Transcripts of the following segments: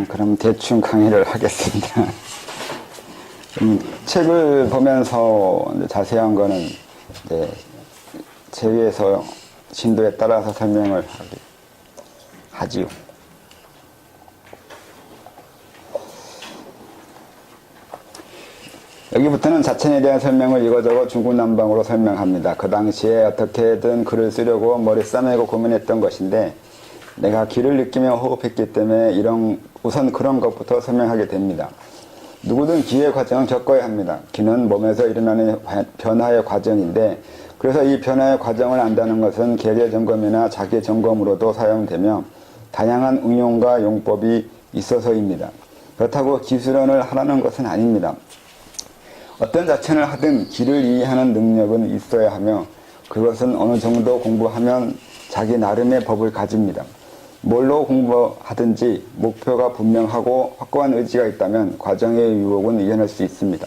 그럼 대충 강의를 하겠습니다. 책을 보면서 이제 자세한 거는 이제 제위에서 진도에 따라서 설명을 하지요. 여기부터는 자천에 대한 설명을 이거저거 중구난방으로 설명합니다. 그 당시에 어떻게든 글을 쓰려고 머리 싸매고 고민했던 것인데 내가 기를 느끼며 호흡했기 때문에 우선 그런 것부터 설명하게 됩니다. 누구든 기의 과정은 겪어야 합니다. 기는 몸에서 일어나는 변화의 과정인데 그래서 이 변화의 과정을 안다는 것은 계제 점검이나 자기 점검으로도 사용되며 다양한 응용과 용법이 있어서입니다. 그렇다고 기술원을 하라는 것은 아닙니다. 어떤 자천을 하든 기를 이해하는 능력은 있어야 하며 그것은 어느 정도 공부하면 자기 나름의 법을 가집니다. 뭘로 공부하든지 목표가 분명하고 확고한 의지가 있다면 과정의 유혹은 이겨낼 수 있습니다.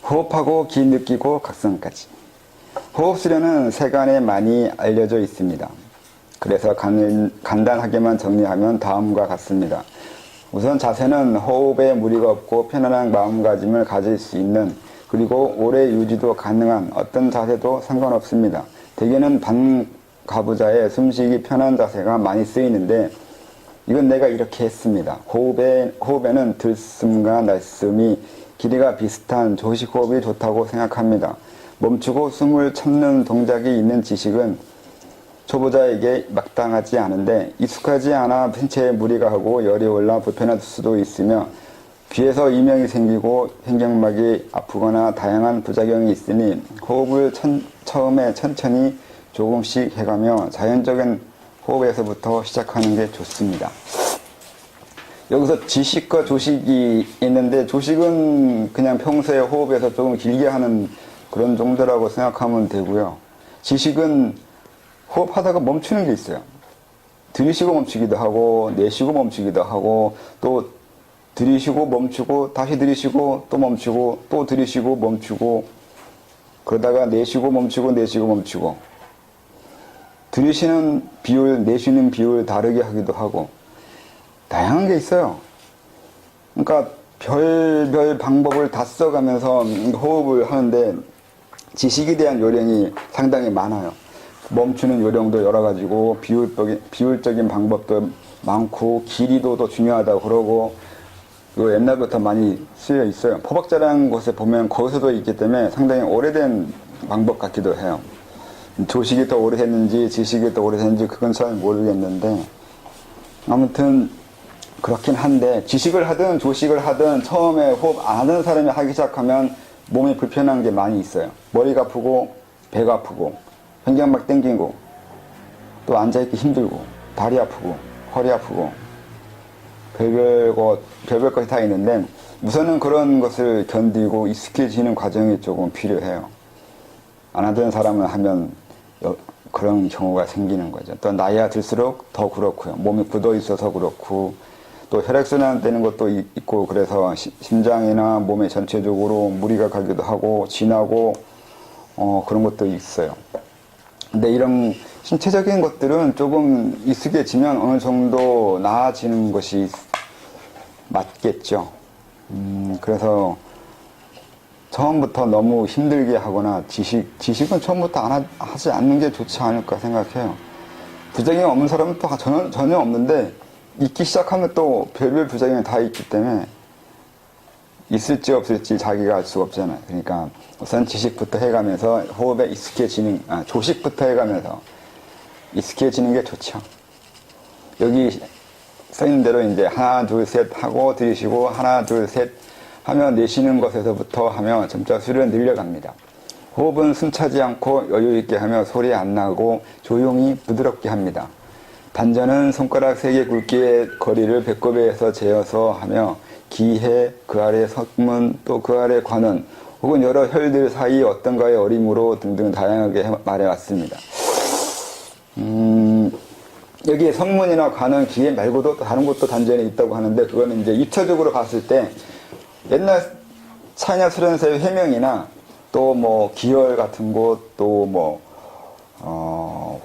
호흡하고 기 느끼고 각성까지. 호흡 수련은 세간에 많이 알려져 있습니다. 그래서 간단하게만 정리하면 다음과 같습니다. 우선 자세는 호흡에 무리가 없고 편안한 마음가짐을 가질 수 있는 그리고 오래 유지도 가능한 어떤 자세도 상관없습니다. 대개는 반가부자의 숨쉬기 편한 자세가 많이 쓰이는데 이건 내가 이렇게 했습니다. 호흡에는 들숨과 날숨이 길이가 비슷한 조식호흡이 좋다고 생각합니다. 멈추고 숨을 참는 동작이 있는 지식은 초보자에게 마땅하지 않은데 익숙하지 않아 신체에 무리가 하고 열이 올라 불편할 수도 있으며 귀에서 이명이 생기고 횡격막이 아프거나 다양한 부작용이 있으니 호흡을 처음에 천천히 조금씩 해가며 자연적인 호흡에서부터 시작하는 게 좋습니다. 여기서 지식과 조식이 있는데 조식은 그냥 평소에 호흡에서 조금 길게 하는 그런 정도라고 생각하면 되고요. 지식은 호흡하다가 멈추는 게 있어요. 들이쉬고 멈추기도 하고 내쉬고 멈추기도 하고 또 들이쉬고 멈추고 다시 들이쉬고 또 멈추고 또 들이쉬고 멈추고 그러다가 내쉬고 멈추고 내쉬고 멈추고 들이쉬는 비율 내쉬는 비율 다르게 하기도 하고 다양한 게 있어요. 그러니까 별별 방법을 다 써가면서 호흡을 하는데 지식에 대한 요령이 상당히 많아요. 멈추는 요령도 여러 가지고 비율적인 방법도 많고 길이도 더 중요하다고 그러고 이거 옛날부터 많이 쓰여 있어요. 포박자라는 곳에 보면 거기서도 있기 때문에 상당히 오래된 방법 같기도 해요. 조식이 더 오래됐는지 지식이 더 오래됐는지 그건 잘 모르겠는데 아무튼 그렇긴 한데 지식을 하든 조식을 하든 처음에 호흡 안 하는 사람이 하기 시작하면 몸이 불편한 게 많이 있어요. 머리가 아프고 배가 아프고 횡격막 땡기고 또 앉아있기 힘들고 다리 아프고 허리 아프고 별별 것이 다 있는데 우선은 그런 것을 견디고 익숙해지는 과정이 조금 필요해요. 안 하던 사람은 하면 그런 경우가 생기는 거죠. 또 나이가 들수록 더 그렇고요. 몸이 굳어 있어서 그렇고 또 혈액순환 되는 것도 있고 그래서 심장이나 몸에 전체적으로 무리가 가기도 하고 진하고 그런 것도 있어요. 근데 이런 신체적인 것들은 조금 익숙해지면 어느 정도 나아지는 것이 맞겠죠. 그래서 처음부터 너무 힘들게 하거나 지식은 처음부터 하지 않는 게 좋지 않을까 생각해요. 부작용이 없는 사람은 또 전혀 없는데 있기 시작하면 또 별별 부작용이 다 있기 때문에 있을지 없을지 자기가 알 수가 없잖아요. 그러니까 우선 지식부터 해가면서 호흡에 조식부터 해가면서 익숙해지는 게 좋죠. 여기 써있는 대로 이제 하나 둘 셋 하고 들이쉬고 하나 둘 셋 하며 내쉬는 것에서부터 하며 점차 수를 늘려갑니다. 호흡은 숨차지 않고 여유 있게 하며 소리 안 나고 조용히 부드럽게 합니다. 단전은 손가락 3개 굵기의 거리를 배꼽에서 재어서 하며 기해, 그 아래 석문, 또 그 아래 관원 혹은 여러 혈들 사이 어떤가의 어림으로 등등 다양하게 말해왔습니다. 여기에 성문이나 관원, 기해 말고도 또 다른 곳도 단전이 있다고 하는데 그거는 이제 입체적으로 봤을 때 옛날 차이나 수련사의 해명이나 또 뭐 기열 같은 곳 또 뭐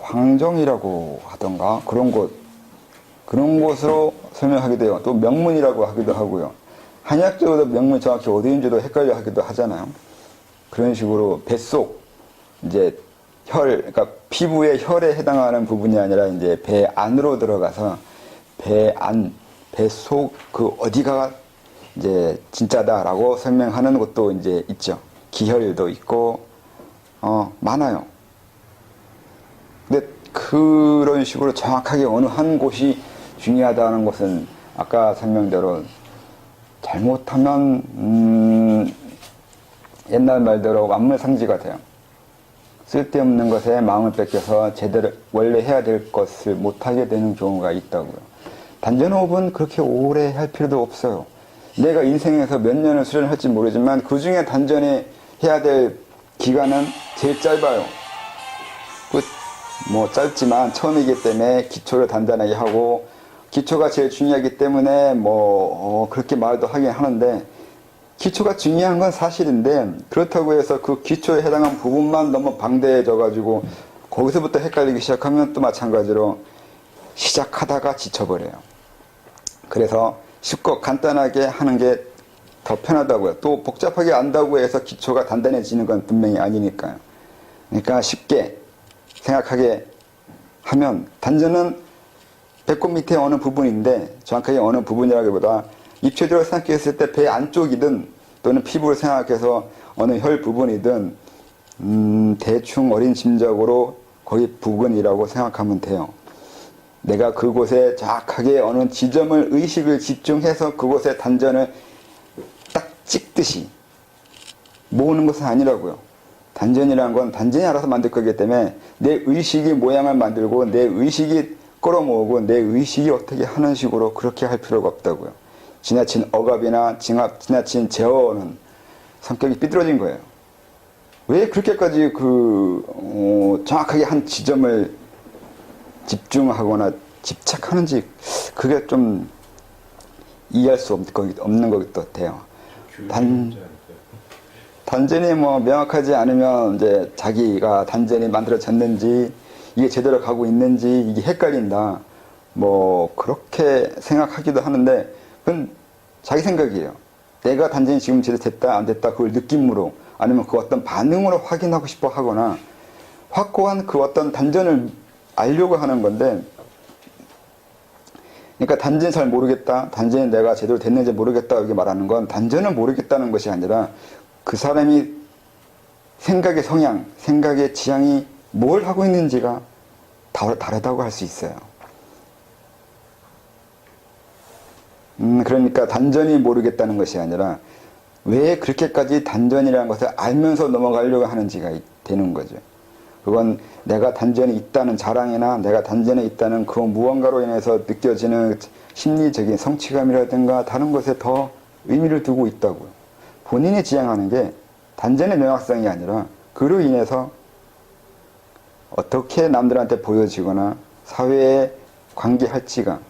황정이라고 하던가 그런 곳 그런 곳으로 설명하기도 해요. 또 명문이라고 하기도 하고요. 한의학적으로 명문이 정확히 어디인지도 헷갈려 하기도 하잖아요. 그런 식으로 뱃속, 이제 그러니까 피부의 혈에 해당하는 부분이 아니라 이제 배 안으로 들어가서 배 안, 뱃속 그 어디가 이제 진짜다라고 설명하는 것도 이제 있죠. 기혈도 있고, 많아요. 근데 그런 식으로 정확하게 어느 한 곳이 중요하다는 것은 아까 설명대로 잘못하면 옛날 말대로 만물상지가 돼요. 쓸데없는 것에 마음을 뺏겨서 제대로 원래 해야 될 것을 못하게 되는 경우가 있다고요. 단전호흡은 그렇게 오래 할 필요도 없어요. 내가 인생에서 몇 년을 수련할지 모르지만 그 중에 단전에 해야 될 기간은 제일 짧아요. 뭐 짧지만 처음이기 때문에 기초를 단단하게 하고 기초가 제일 중요하기 때문에 그렇게 말도 하긴 하는데 기초가 중요한 건 사실인데 그렇다고 해서 그 기초에 해당한 부분만 너무 방대해져 가지고 거기서부터 헷갈리기 시작하면 또 마찬가지로 시작하다가 지쳐버려요. 그래서 쉽고 간단하게 하는 게 더 편하다고요. 또 복잡하게 안다고 해서 기초가 단단해지는 건 분명히 아니니까요. 그러니까 쉽게 생각하게 하면 단전은 배꼽 밑에 어느 부분인데 정확하게 어느 부분이라기보다 입체적으로 생각했을 때 배 안쪽이든 또는 피부를 생각해서 어느 혈 부분이든 대충 어린 짐작으로 거기 부분이라고 생각하면 돼요. 내가 그곳에 정확하게 어느 지점을 의식을 집중해서 그곳에 단전을 딱 찍듯이 모으는 것은 아니라고요. 단전이라는 건 단전이 알아서 만들 거기 때문에 내 의식이 모양을 만들고 내 의식이 끌어모으고 내 의식이 어떻게 하는 식으로 그렇게 할 필요가 없다고요. 지나친 억압이나 지나친 제어는 성격이 삐뚤어진 거예요. 왜 그렇게까지 정확하게 한 지점을 집중하거나 집착하는지 그게 좀 이해할 수 없는 것 같아요. 단전이 명확하지 않으면 이제 자기가 단전이 만들어졌는지 이게 제대로 가고 있는지 이게 헷갈린다. 그렇게 생각하기도 하는데 그건 자기 생각이에요. 내가 단전이 지금 제대로 됐다 안 됐다 그걸 느낌으로 아니면 그 어떤 반응으로 확인하고 싶어 하거나 확고한 그 어떤 단전을 알려고 하는 건데 그러니까 단전이 잘 모르겠다. 단전이 내가 제대로 됐는지 모르겠다 이렇게 말하는 건 단전을 모르겠다는 것이 아니라 그 사람이 생각의 성향, 생각의 지향이 뭘 하고 있는지가 다르다고 할 수 있어요. 그러니까 단전이 모르겠다는 것이 아니라 왜 그렇게까지 단전이라는 것을 알면서 넘어가려고 하는지가 되는 거죠. 그건 내가 단전이 있다는 자랑이나 내가 단전에 있다는 그 무언가로 인해서 느껴지는 심리적인 성취감이라든가 다른 것에 더 의미를 두고 있다고요. 본인이 지향하는 게 단전의 명확성이 아니라 그로 인해서 어떻게 남들한테 보여지거나 사회에 관계할지가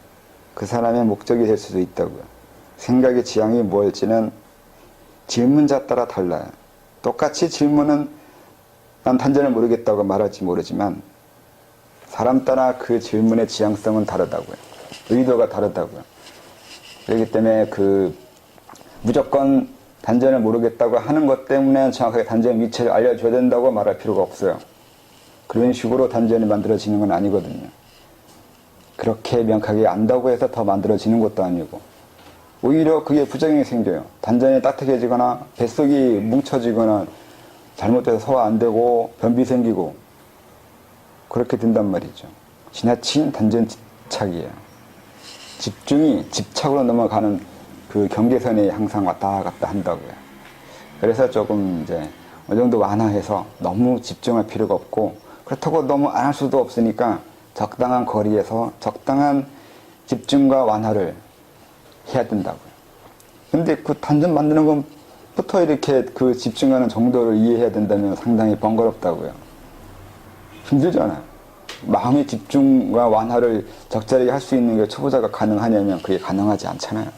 그 사람의 목적이 될 수도 있다고요. 생각의 지향이 뭘지는 질문자 따라 달라요. 똑같이 질문은 난 단전을 모르겠다고 말할지 모르지만 사람 따라 그 질문의 지향성은 다르다고요. 의도가 다르다고요. 그렇기 때문에 무조건 단전을 모르겠다고 하는 것 때문에 정확하게 단전의 위치를 알려줘야 된다고 말할 필요가 없어요. 그런 식으로 단전이 만들어지는 건 아니거든요. 그렇게 명확하게 안다고 해서 더 만들어지는 것도 아니고 오히려 그게 부작용이 생겨요. 단전이 딱딱해지거나 뱃속이 뭉쳐지거나 잘못돼서 소화 안 되고 변비 생기고 그렇게 된단 말이죠. 지나친 단전 집착이에요. 집중이 집착으로 넘어가는 그 경계선이 항상 왔다 갔다 한다고요. 그래서 조금 이제 어느 정도 완화해서 너무 집중할 필요가 없고 그렇다고 너무 안 할 수도 없으니까 적당한 거리에서 적당한 집중과 완화를 해야 된다고요. 근데 그 단전 만드는 것부터 이렇게 그 집중하는 정도를 이해해야 된다면 상당히 번거롭다고요. 힘들잖아요. 마음의 집중과 완화를 적절하게 할 수 있는 게 초보자가 가능하냐면 그게 가능하지 않잖아요.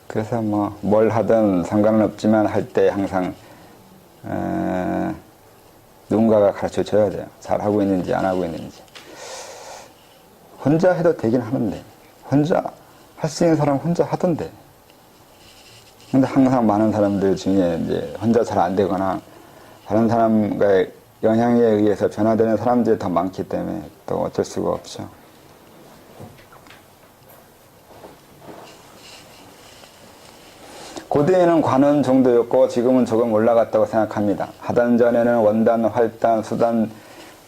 그래서 뭘 하든 상관은 없지만 할 때 항상 누군가가 가르쳐 줘야 돼요. 잘하고 있는지 안 하고 있는지. 혼자 해도 되긴 하는데, 혼자 할 수 있는 사람 혼자 하던데. 근데 항상 많은 사람들 중에 이제 혼자 잘 안 되거나 다른 사람과의 영향에 의해서 변화되는 사람들이 더 많기 때문에 또 어쩔 수가 없죠. 고대에는 관원 정도였고 지금은 조금 올라갔다고 생각합니다. 하단 전에는 원단, 활단, 수단이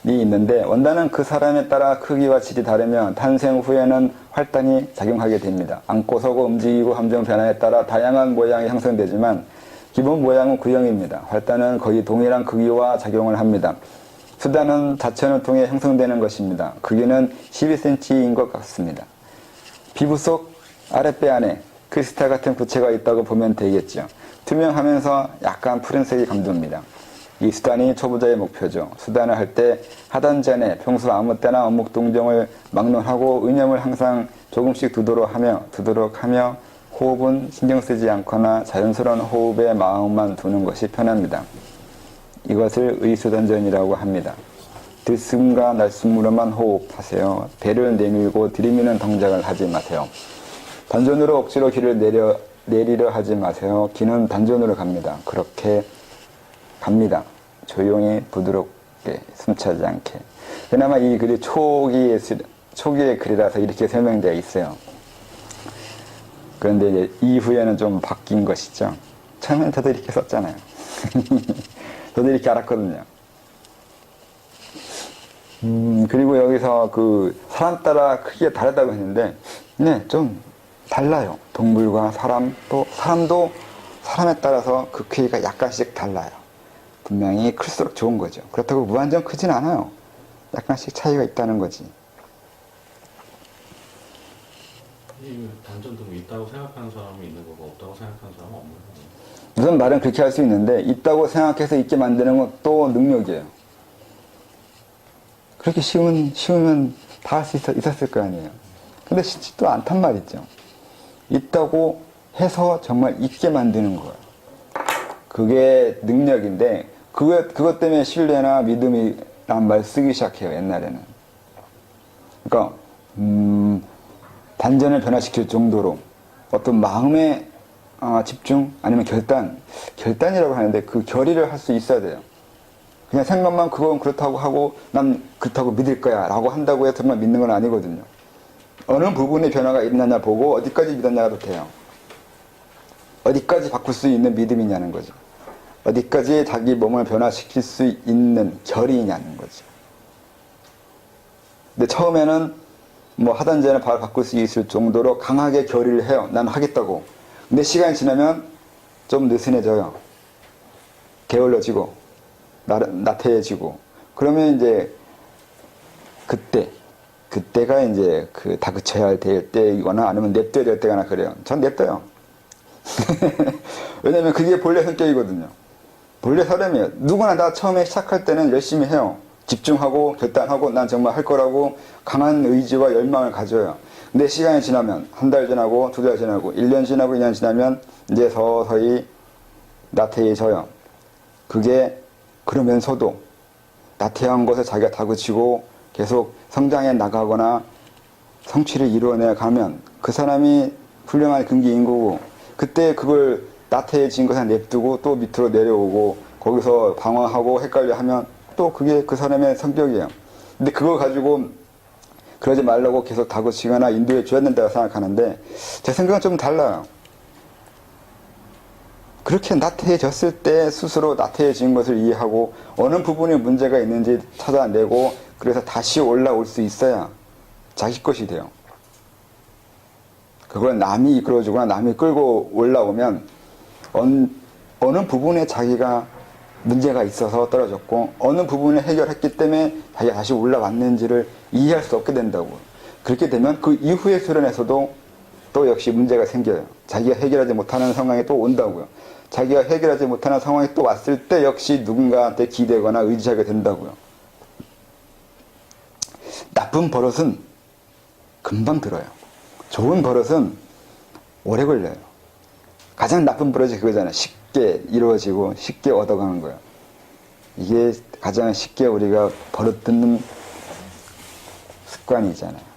있는데 원단은 그 사람에 따라 크기와 질이 다르며 탄생 후에는 활단이 작용하게 됩니다. 앉고 서고 움직이고 함정 변화에 따라 다양한 모양이 형성되지만 기본 모양은 구형입니다. 활단은 거의 동일한 크기와 작용을 합니다. 수단은 자천을 통해 형성되는 것입니다. 크기는 12cm인 것 같습니다. 피부 속 아랫배 안에 크리스탈 같은 구체가 있다고 보면 되겠죠. 투명하면서 약간 푸른색이 감돕니다. 이 수단이 초보자의 목표죠. 수단을 할 때 하단 전에 평소 아무 때나 어묵 동정을 막론하고 의념을 항상 조금씩 두도록 하며 호흡은 신경 쓰지 않거나 자연스러운 호흡에 마음만 두는 것이 편합니다. 이것을 의수단전이라고 합니다. 들숨과 날숨으로만 호흡하세요. 배를 내밀고 들이미는 동작을 하지 마세요. 단전으로 억지로 기를 내리려 하지 마세요. 기는 단전으로 갑니다. 그렇게 갑니다. 조용히 부드럽게 숨차지 않게. 그나마 이 글이 초기의 글이라서 이렇게 설명되어 있어요. 그런데 이제 이후에는 좀 바뀐 것이죠. 처음엔 저도 이렇게 썼잖아요. 저도 이렇게 알았거든요. 그리고 여기서 그 사람 따라 크기가 다르다고 했는데, 네, 좀 달라요. 동물과 사람, 또 사람도 사람에 따라서 그 크기가 약간씩 달라요. 분명히 클수록 좋은 거죠. 그렇다고 무한정 크진 않아요. 약간씩 차이가 있다는 거지. 이 단전도 있다고 생각하는 사람이 있는 거고 없다고 생각하는 사람은 없는 거죠. 우선 말은 그렇게 할 수 있는데 있다고 생각해서 있게 만드는 것도 능력이에요. 그렇게 쉬우면 다 할 수 있었을 거 아니에요. 근데 쉽지도 않단 말이죠. 있다고 해서 정말 있게 만드는 거예요. 그게 능력인데 그것 때문에 신뢰나 믿음이란 말 쓰기 시작해요. 옛날에는. 그러니까 단전을 변화시킬 정도로 어떤 마음의 집중 아니면 결단이라고 하는데 그 결의를 할 수 있어야 돼요. 그냥 생각만 그건 그렇다고 하고 난 그렇다고 믿을 거야 라고 한다고 해서 정말 믿는 건 아니거든요. 어느 부분의 변화가 일어나냐 보고 어디까지 믿었냐도 돼요. 어디까지 바꿀 수 있는 믿음이냐는 거죠. 어디까지 자기 몸을 변화시킬 수 있는 결의냐는 거죠. 근데 처음에는 뭐 하단전에 바로 바꿀 수 있을 정도로 강하게 결의를 해요. 난 하겠다고. 근데 시간이 지나면 좀 느슨해져요. 게을러지고 나태해지고 그러면 이제 그때가 이제 그 다그쳐야 될 때이거나 아니면 냅둬야 될 때거나 그래요. 전 냅둬요. 왜냐면 그게 본래 성격이거든요. 본래 사람이에요. 누구나 다 처음에 시작할 때는 열심히 해요. 집중하고 결단하고 난 정말 할 거라고 강한 의지와 열망을 가져요. 근데 시간이 지나면 한 달 지나고 두 달 지나고 1년 지나고 2년 지나면 이제 서서히 나태해져요. 그게 그러면서도 나태한 것을 자기가 다그치고 계속 성장해 나가거나 성취를 이루어내 가면 그 사람이 훌륭한 근기인 거고 그때 그걸 나태해진 것을 냅두고 또 밑으로 내려오고 거기서 방황하고 헷갈려 하면 또 그게 그 사람의 성격이에요. 근데 그거 가지고 그러지 말라고 계속 다그치거나 인도해 줘야 된다고 생각하는데 제 생각은 좀 달라요. 그렇게 나태해졌을 때 스스로 나태해진 것을 이해하고 어느 부분에 문제가 있는지 찾아내고 그래서 다시 올라올 수 있어야 자기 것이 돼요. 그걸 남이 이끌어주거나 남이 끌고 올라오면 어느 부분에 자기가 문제가 있어서 떨어졌고 어느 부분을 해결했기 때문에 자기가 다시 올라왔는지를 이해할 수 없게 된다고. 그렇게 되면 그 이후의 수련에서도 또 역시 문제가 생겨요. 자기가 해결하지 못하는 상황이 또 온다고요. 자기가 해결하지 못하는 상황이 또 왔을 때 역시 누군가한테 기대거나 의지하게 된다고요. 나쁜 버릇은 금방 들어요. 좋은 버릇은 오래 걸려요. 가장 나쁜 버릇이 그거잖아요. 쉽게 이루어지고 쉽게 얻어가는 거예요. 이게 가장 쉽게 우리가 버릇듣는 습관이잖아요.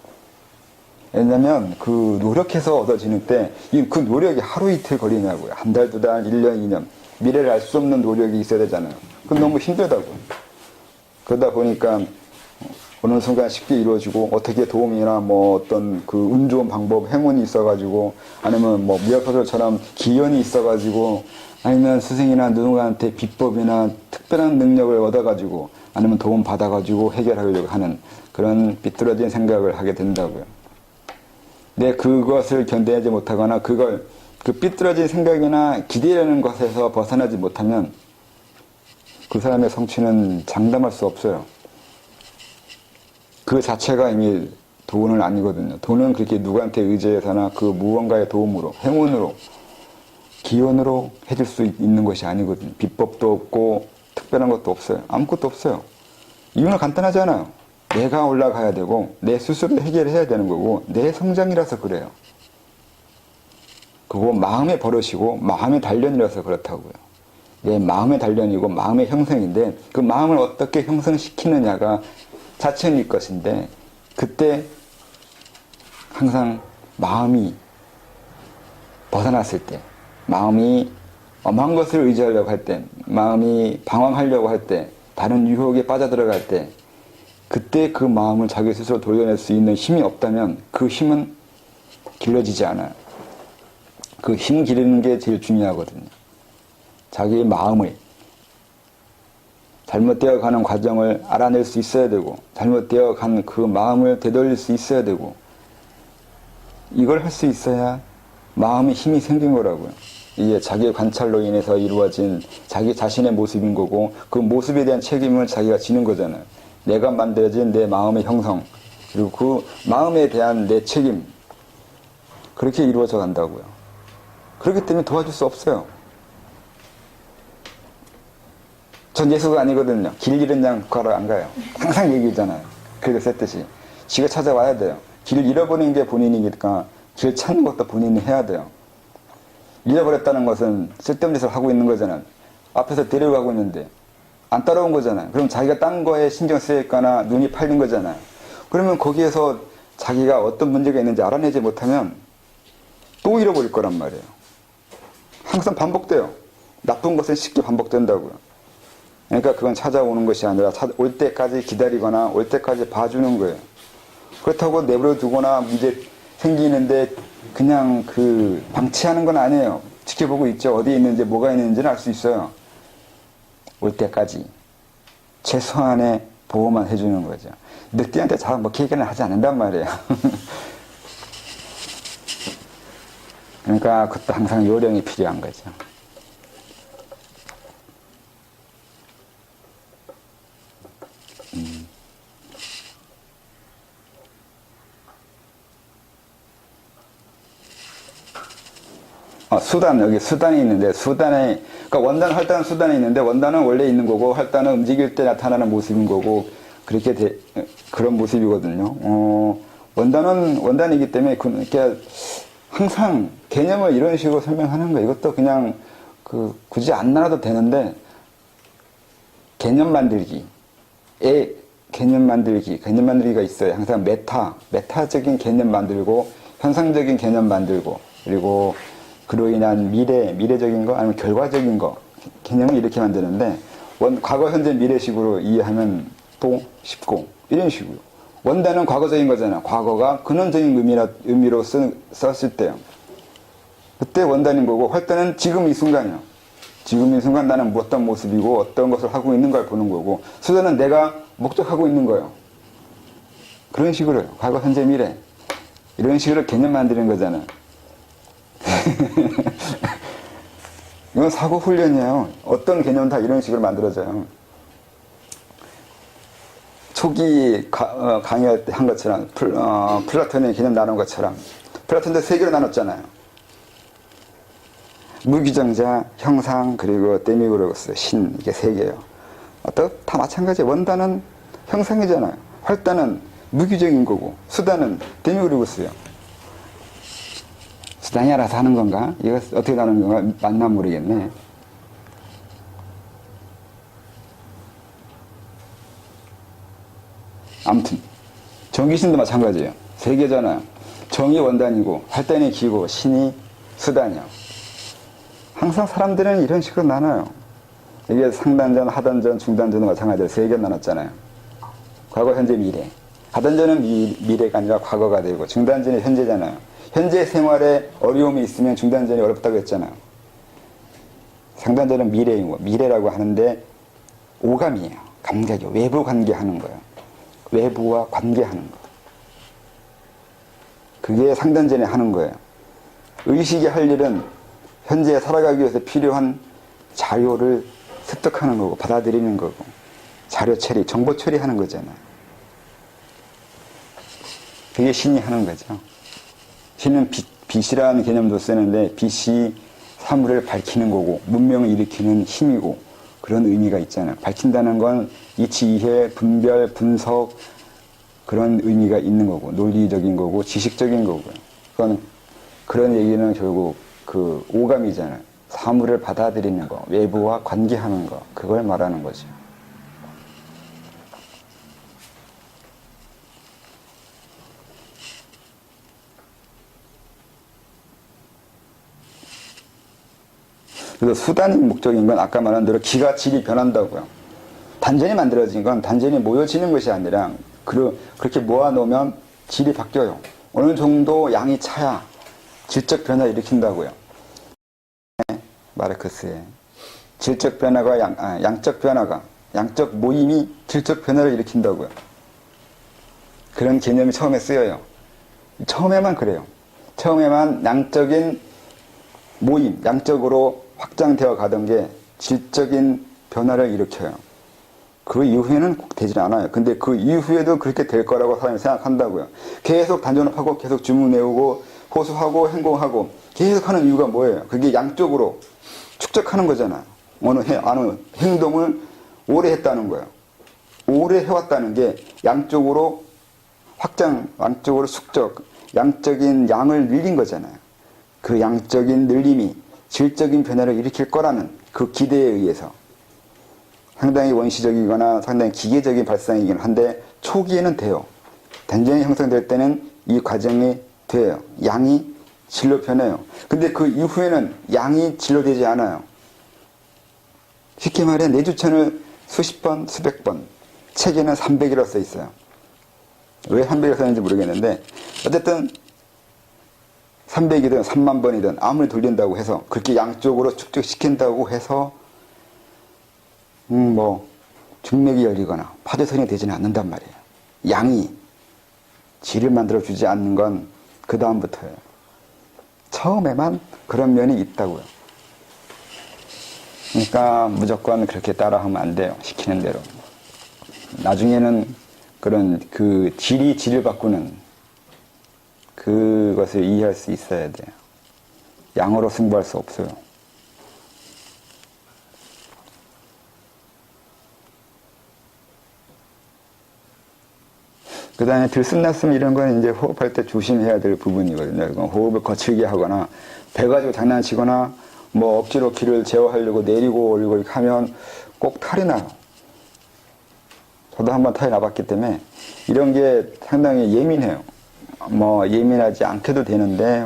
왜냐면 그 노력해서 얻어지는 때 그 노력이 하루 이틀 걸리냐고요. 한 달, 두 달, 1년, 2년. 미래를 알 수 없는 노력이 있어야 되잖아요. 그건 너무 힘들다고. 그러다 보니까 어느 순간 쉽게 이루어지고 어떻게 도움이나 뭐 어떤 그 운 좋은 방법, 행운이 있어가지고 아니면 뭐 미역화설처럼 기연이 있어가지고 아니면 스승이나 누군가한테 비법이나 특별한 능력을 얻어가지고 아니면 도움 받아가지고 해결하려고 하는 그런 삐뚤어진 생각을 하게 된다고요. 근데 그것을 견뎌내지 못하거나 그걸 그 삐뚤어진 생각이나 기대라는 것에서 벗어나지 못하면 그 사람의 성취는 장담할 수 없어요. 그 자체가 이미 돈은 아니거든요. 돈은 그렇게 누구한테 의지해서나 그 무언가의 도움으로, 행운으로, 기원으로 해줄 수 있는 것이 아니거든요. 비법도 없고 특별한 것도 없어요. 아무것도 없어요. 이유는 간단하잖아요. 내가 올라가야 되고 내 스스로 해결해야 되는 거고 내 성장이라서 그래요. 그거 마음의 버릇이고 마음의 단련이라서 그렇다고요. 내 마음의 단련이고 마음의 형성인데 그 마음을 어떻게 형성시키느냐가 자체일 것인데 그때 항상 마음이 벗어났을 때 마음이 엄한 것을 의지하려고 할 때 마음이 방황하려고 할 때 다른 유혹에 빠져들어갈 때 그때 그 마음을 자기 스스로 돌려낼 수 있는 힘이 없다면 그 힘은 길러지지 않아요. 그 힘 기르는 게 제일 중요하거든요. 자기의 마음을 잘못되어 가는 과정을 알아낼 수 있어야 되고 잘못되어 간 그 마음을 되돌릴 수 있어야 되고 이걸 할 수 있어야 마음의 힘이 생긴 거라고요. 이게 자기의 관찰로 인해서 이루어진 자기 자신의 모습인 거고 그 모습에 대한 책임을 자기가 지는 거잖아요. 내가 만들어진 내 마음의 형성 그리고 그 마음에 대한 내 책임 그렇게 이루어져 간다고요. 그렇기 때문에 도와줄 수 없어요. 전 예수가 아니거든요. 길 잃은 양 구하러 안 가요. 항상 얘기잖아요. 그래도 썼듯이 지가 찾아와야 돼요. 길 잃어버린 게 본인이니까 길 찾는 것도 본인이 해야 돼요. 잃어버렸다는 것은 쓸데없는 짓을 하고 있는 거잖아요. 앞에서 데려가고 있는데 안 따라온 거잖아요. 그럼 자기가 딴 거에 신경 쓰였거나 눈이 팔린 거잖아요. 그러면 거기에서 자기가 어떤 문제가 있는지 알아내지 못하면 또 잃어버릴 거란 말이에요. 항상 반복돼요. 나쁜 것은 쉽게 반복된다고요. 그러니까 그건 찾아오는 것이 아니라 올 때까지 기다리거나 올 때까지 봐주는 거예요. 그렇다고 내버려 두거나 문제 생기는데 그냥 그 방치하는 건 아니에요. 지켜보고 있죠. 어디에 있는지 뭐가 있는지는 알 수 있어요. 올 때까지 최소한의 보호만 해주는 거죠. 늑대한테 잘 먹히 얘기는 하지 않는단 말이에요. 그러니까 그것도 항상 요령이 필요한 거죠. 수단, 여기 수단이 있는데, 그러니까 원단, 활단, 수단이 있는데, 원단은 원래 있는 거고, 활단은 움직일 때 나타나는 모습인 거고, 그런 모습이거든요. 원단은 원단이기 때문에, 이렇게 항상 개념을 이런 식으로 설명하는 거예요. 이것도 그냥, 굳이 안 나눠도 되는데, 개념 만들기가 있어요. 항상 메타적인 개념 만들고, 현상적인 개념 만들고, 그리고 그로 인한 미래적인 거 아니면 결과적인 거 개념을 이렇게 만드는데 과거, 현재, 미래식으로 이해하면 또 쉽고 이런 식으로 원단은 과거적인 거잖아. 과거가 근원적인 의미로 썼을 때요. 그때 원단인 거고 활단은 지금 이 순간이요. 지금 이 순간 나는 어떤 모습이고 어떤 것을 하고 있는 걸 보는 거고 수단은 내가 목적하고 있는 거예요. 그런 식으로요. 과거, 현재, 미래 이런 식으로 개념 만드는 거잖아요. 이건 사고 훈련이에요. 어떤 개념 다 이런 식으로 만들어져요. 초기 강의할 때 한 것처럼 플라톤의 개념 나눈 것처럼 플라톤도 세 개로 나눴잖아요. 무규정자, 형상, 그리고 데미우르고스, 신 이게 세 개예요. 다 마찬가지. 원단은 형상이잖아요. 활단은 무규정인 거고 수단은 데미우르고스예요. 수단이 알아서 하는 건가? 이거 어떻게 하는 건가? 맞나 모르겠네. 아무튼 정귀신도 마찬가지예요. 세계잖아요. 정이 원단이고 활단이 기고 신이 수단이요. 항상 사람들은 이런 식으로 나눠요. 이게 상단전, 하단전, 중단전도 마찬가지로 세 개 나눴잖아요. 과거, 현재, 미래. 하단전은 미래가 아니라 과거가 되고 중단전이 현재잖아요. 현재 생활에 어려움이 있으면 중단전이 어렵다고 했잖아요. 상단전은 미래이고 미래라고 하는데 오감이에요. 감각이요. 외부 관계하는 거예요. 외부와 관계하는 거. 그게 상단전에 하는 거예요. 의식이 할 일은 현재 살아가기 위해서 필요한 자료를 습득하는 거고 받아들이는 거고 자료 처리, 정보 처리하는 거잖아요. 그게 신이 하는 거죠. 신은 빛이라는 개념도 쓰는데 빛이 사물을 밝히는 거고 문명을 일으키는 힘이고 그런 의미가 있잖아요. 밝힌다는 건 이치, 이해, 분별, 분석 그런 의미가 있는 거고 논리적인 거고 지식적인 거고요. 그런 얘기는 결국 그 오감이잖아요. 사물을 받아들이는 거, 외부와 관계하는 거 그걸 말하는 거죠. 그래서 수단이 목적인 건 아까 말한 대로 기가 질이 변한다고요. 단전이 만들어진 건 단전이 모여지는 것이 아니라 그렇게 모아놓으면 질이 바뀌어요. 어느 정도 양이 차야 질적 변화를 일으킨다고요. 마르크스의 질적 변화가 양적 변화가 양적 모임이 질적 변화를 일으킨다고요. 그런 개념이 처음에 쓰여요. 처음에만 그래요. 처음에만 양적인 모임, 양적으로 확장되어 가던 게 질적인 변화를 일으켜요. 그 이후에는 꼭 되질 않아요. 근데 그 이후에도 그렇게 될 거라고 사람이 생각한다고요. 계속 단전업하고 계속 주문 외우고 호소하고 행동하고 계속 하는 이유가 뭐예요? 그게 양적으로 축적하는 거잖아요. 어느 행동을 오래 했다는 거예요. 오래 해왔다는 게 양적으로 확장, 양적으로 축적, 양적인 양을 늘린 거잖아요. 그 양적인 늘림이 질적인 변화를 일으킬 거라는 그 기대에 의해서 상당히 원시적이거나 상당히 기계적인 발상이긴 한데 초기에는 돼요. 단전이 형성될 때는 이 과정이 돼요. 양이 질로 변해요. 근데 그 이후에는 양이 질로 되지 않아요. 쉽게 말해 내주천을 수십 번, 수백 번 책에는 300이라고 써 있어요. 왜 300이라고 썼는지 모르겠는데 어쨌든 300이든 3만 번이든 아무리 돌린다고 해서 그렇게 양쪽으로 축적시킨다고 해서 중맥이 열리거나 파도선이 되지는 않는단 말이에요. 양이 질을 만들어주지 않는 건 그 다음부터예요. 처음에만 그런 면이 있다고요. 그러니까 무조건 그렇게 따라하면 안 돼요. 시키는 대로. 나중에는 그런 그 질이 질을 바꾸는 그것을 이해할 수 있어야 돼요. 양으로 승부할 수 없어요. 그 다음에 들숨날숨 이런 건 이제 호흡할 때 조심해야 될 부분이거든요. 호흡을 거칠게 하거나 배 가지고 장난치거나 억지로 기를 제어하려고 내리고 올리고 이렇게 하면 꼭 탈이 나요. 저도 한번 탈이 나봤기 때문에 이런 게 상당히 예민해요. 예민하지 않게도 되는데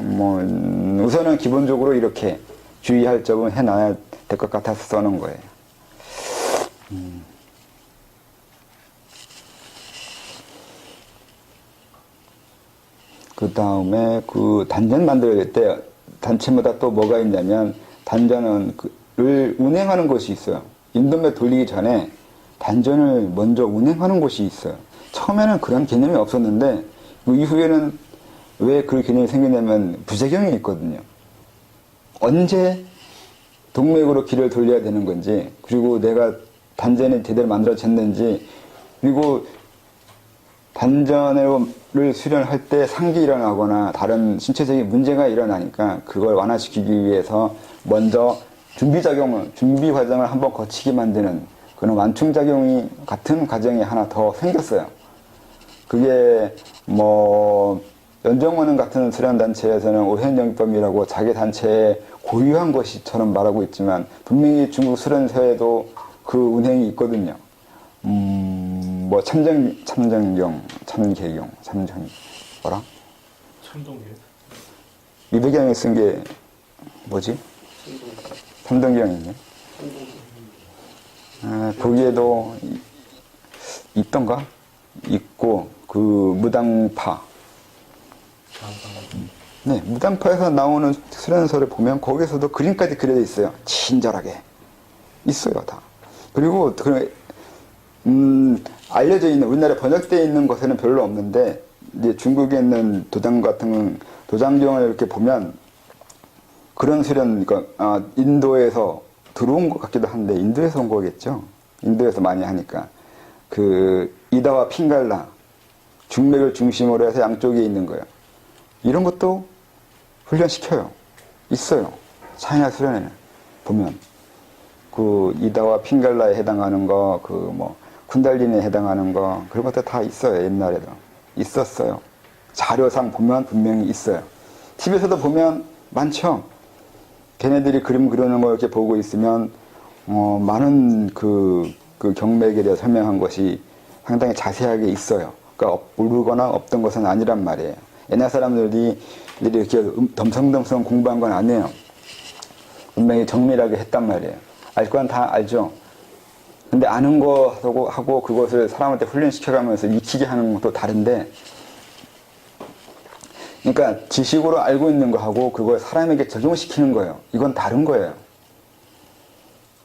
우선은 기본적으로 이렇게 주의할 점은 해놔야 될 것 같아서 써놓은 거예요. 그 다음에 그 단전 만들 때 단체마다 또 뭐가 있냐면 단전을 운행하는 곳이 있어요. 인도매 돌리기 전에 단전을 먼저 운행하는 곳이 있어요. 처음에는 그런 개념이 없었는데 그 이후에는 왜 그 개념이 생기냐면 부작용이 있거든요. 언제 동맥으로 기를 돌려야 되는 건지 그리고 내가 단전이 제대로 만들어졌는지 그리고 단전을 수련할 때 상기 일어나거나 다른 신체적인 문제가 일어나니까 그걸 완화시키기 위해서 먼저 준비 과정을 한번 거치게 만드는 그런 완충작용이 같은 과정이 하나 더 생겼어요. 그게 연정원은 같은 수련단체에서는 오현영법이라고 자기 단체에 고유한 것이처럼 말하고 있지만 분명히 중국 수련사에도 그 운행이 있거든요. 뭐 참개경, 뭐라? 참동계. 이백양이 쓴 게 뭐지? 참동경이네. 거기에도 있던가? 있고, 그 무당파. 네, 무당파에서 나오는 수련서를 보면 거기서도 그림까지 그려져 있어요. 친절하게. 있어요, 다. 그리고, 알려져 있는, 우리나라에 번역되어 있는 것에는 별로 없는데, 이제 중국에 있는 도장 같은, 도장경을 이렇게 보면, 그런 수련, 그러니까, 인도에서 들어온 것 같기도 한데, 인도에서 온 거겠죠? 인도에서 많이 하니까. 이다와 핑갈라, 중맥을 중심으로 해서 양쪽에 있는 거예요. 이런 것도 훈련시켜요. 있어요. 차이나 수련회는. 보면. 이다와 핑갈라에 해당하는 거, 쿤달리니에 해당하는 거, 그런 것들 다 있어요. 옛날에도. 있었어요. 자료상 보면 분명히 있어요. TV에서도 보면 많죠. 걔네들이 그림 그리는 거 이렇게 보고 있으면, 많은 경맥에 대해 설명한 것이 상당히 자세하게 있어요. 그러니까 모르거나 없던 것은 아니란 말이에요. 옛날 사람들이 이렇게 덤성덤성 공부한 건 아니에요. 분명히 정밀하게 했단 말이에요. 알 건 다 알죠. 근데 아는 거 하고 그것을 사람한테 훈련시켜가면서 익히게 하는 것도 다른데, 그러니까 지식으로 알고 있는 거하고 그걸 사람에게 적용시키는 거예요. 이건 다른 거예요.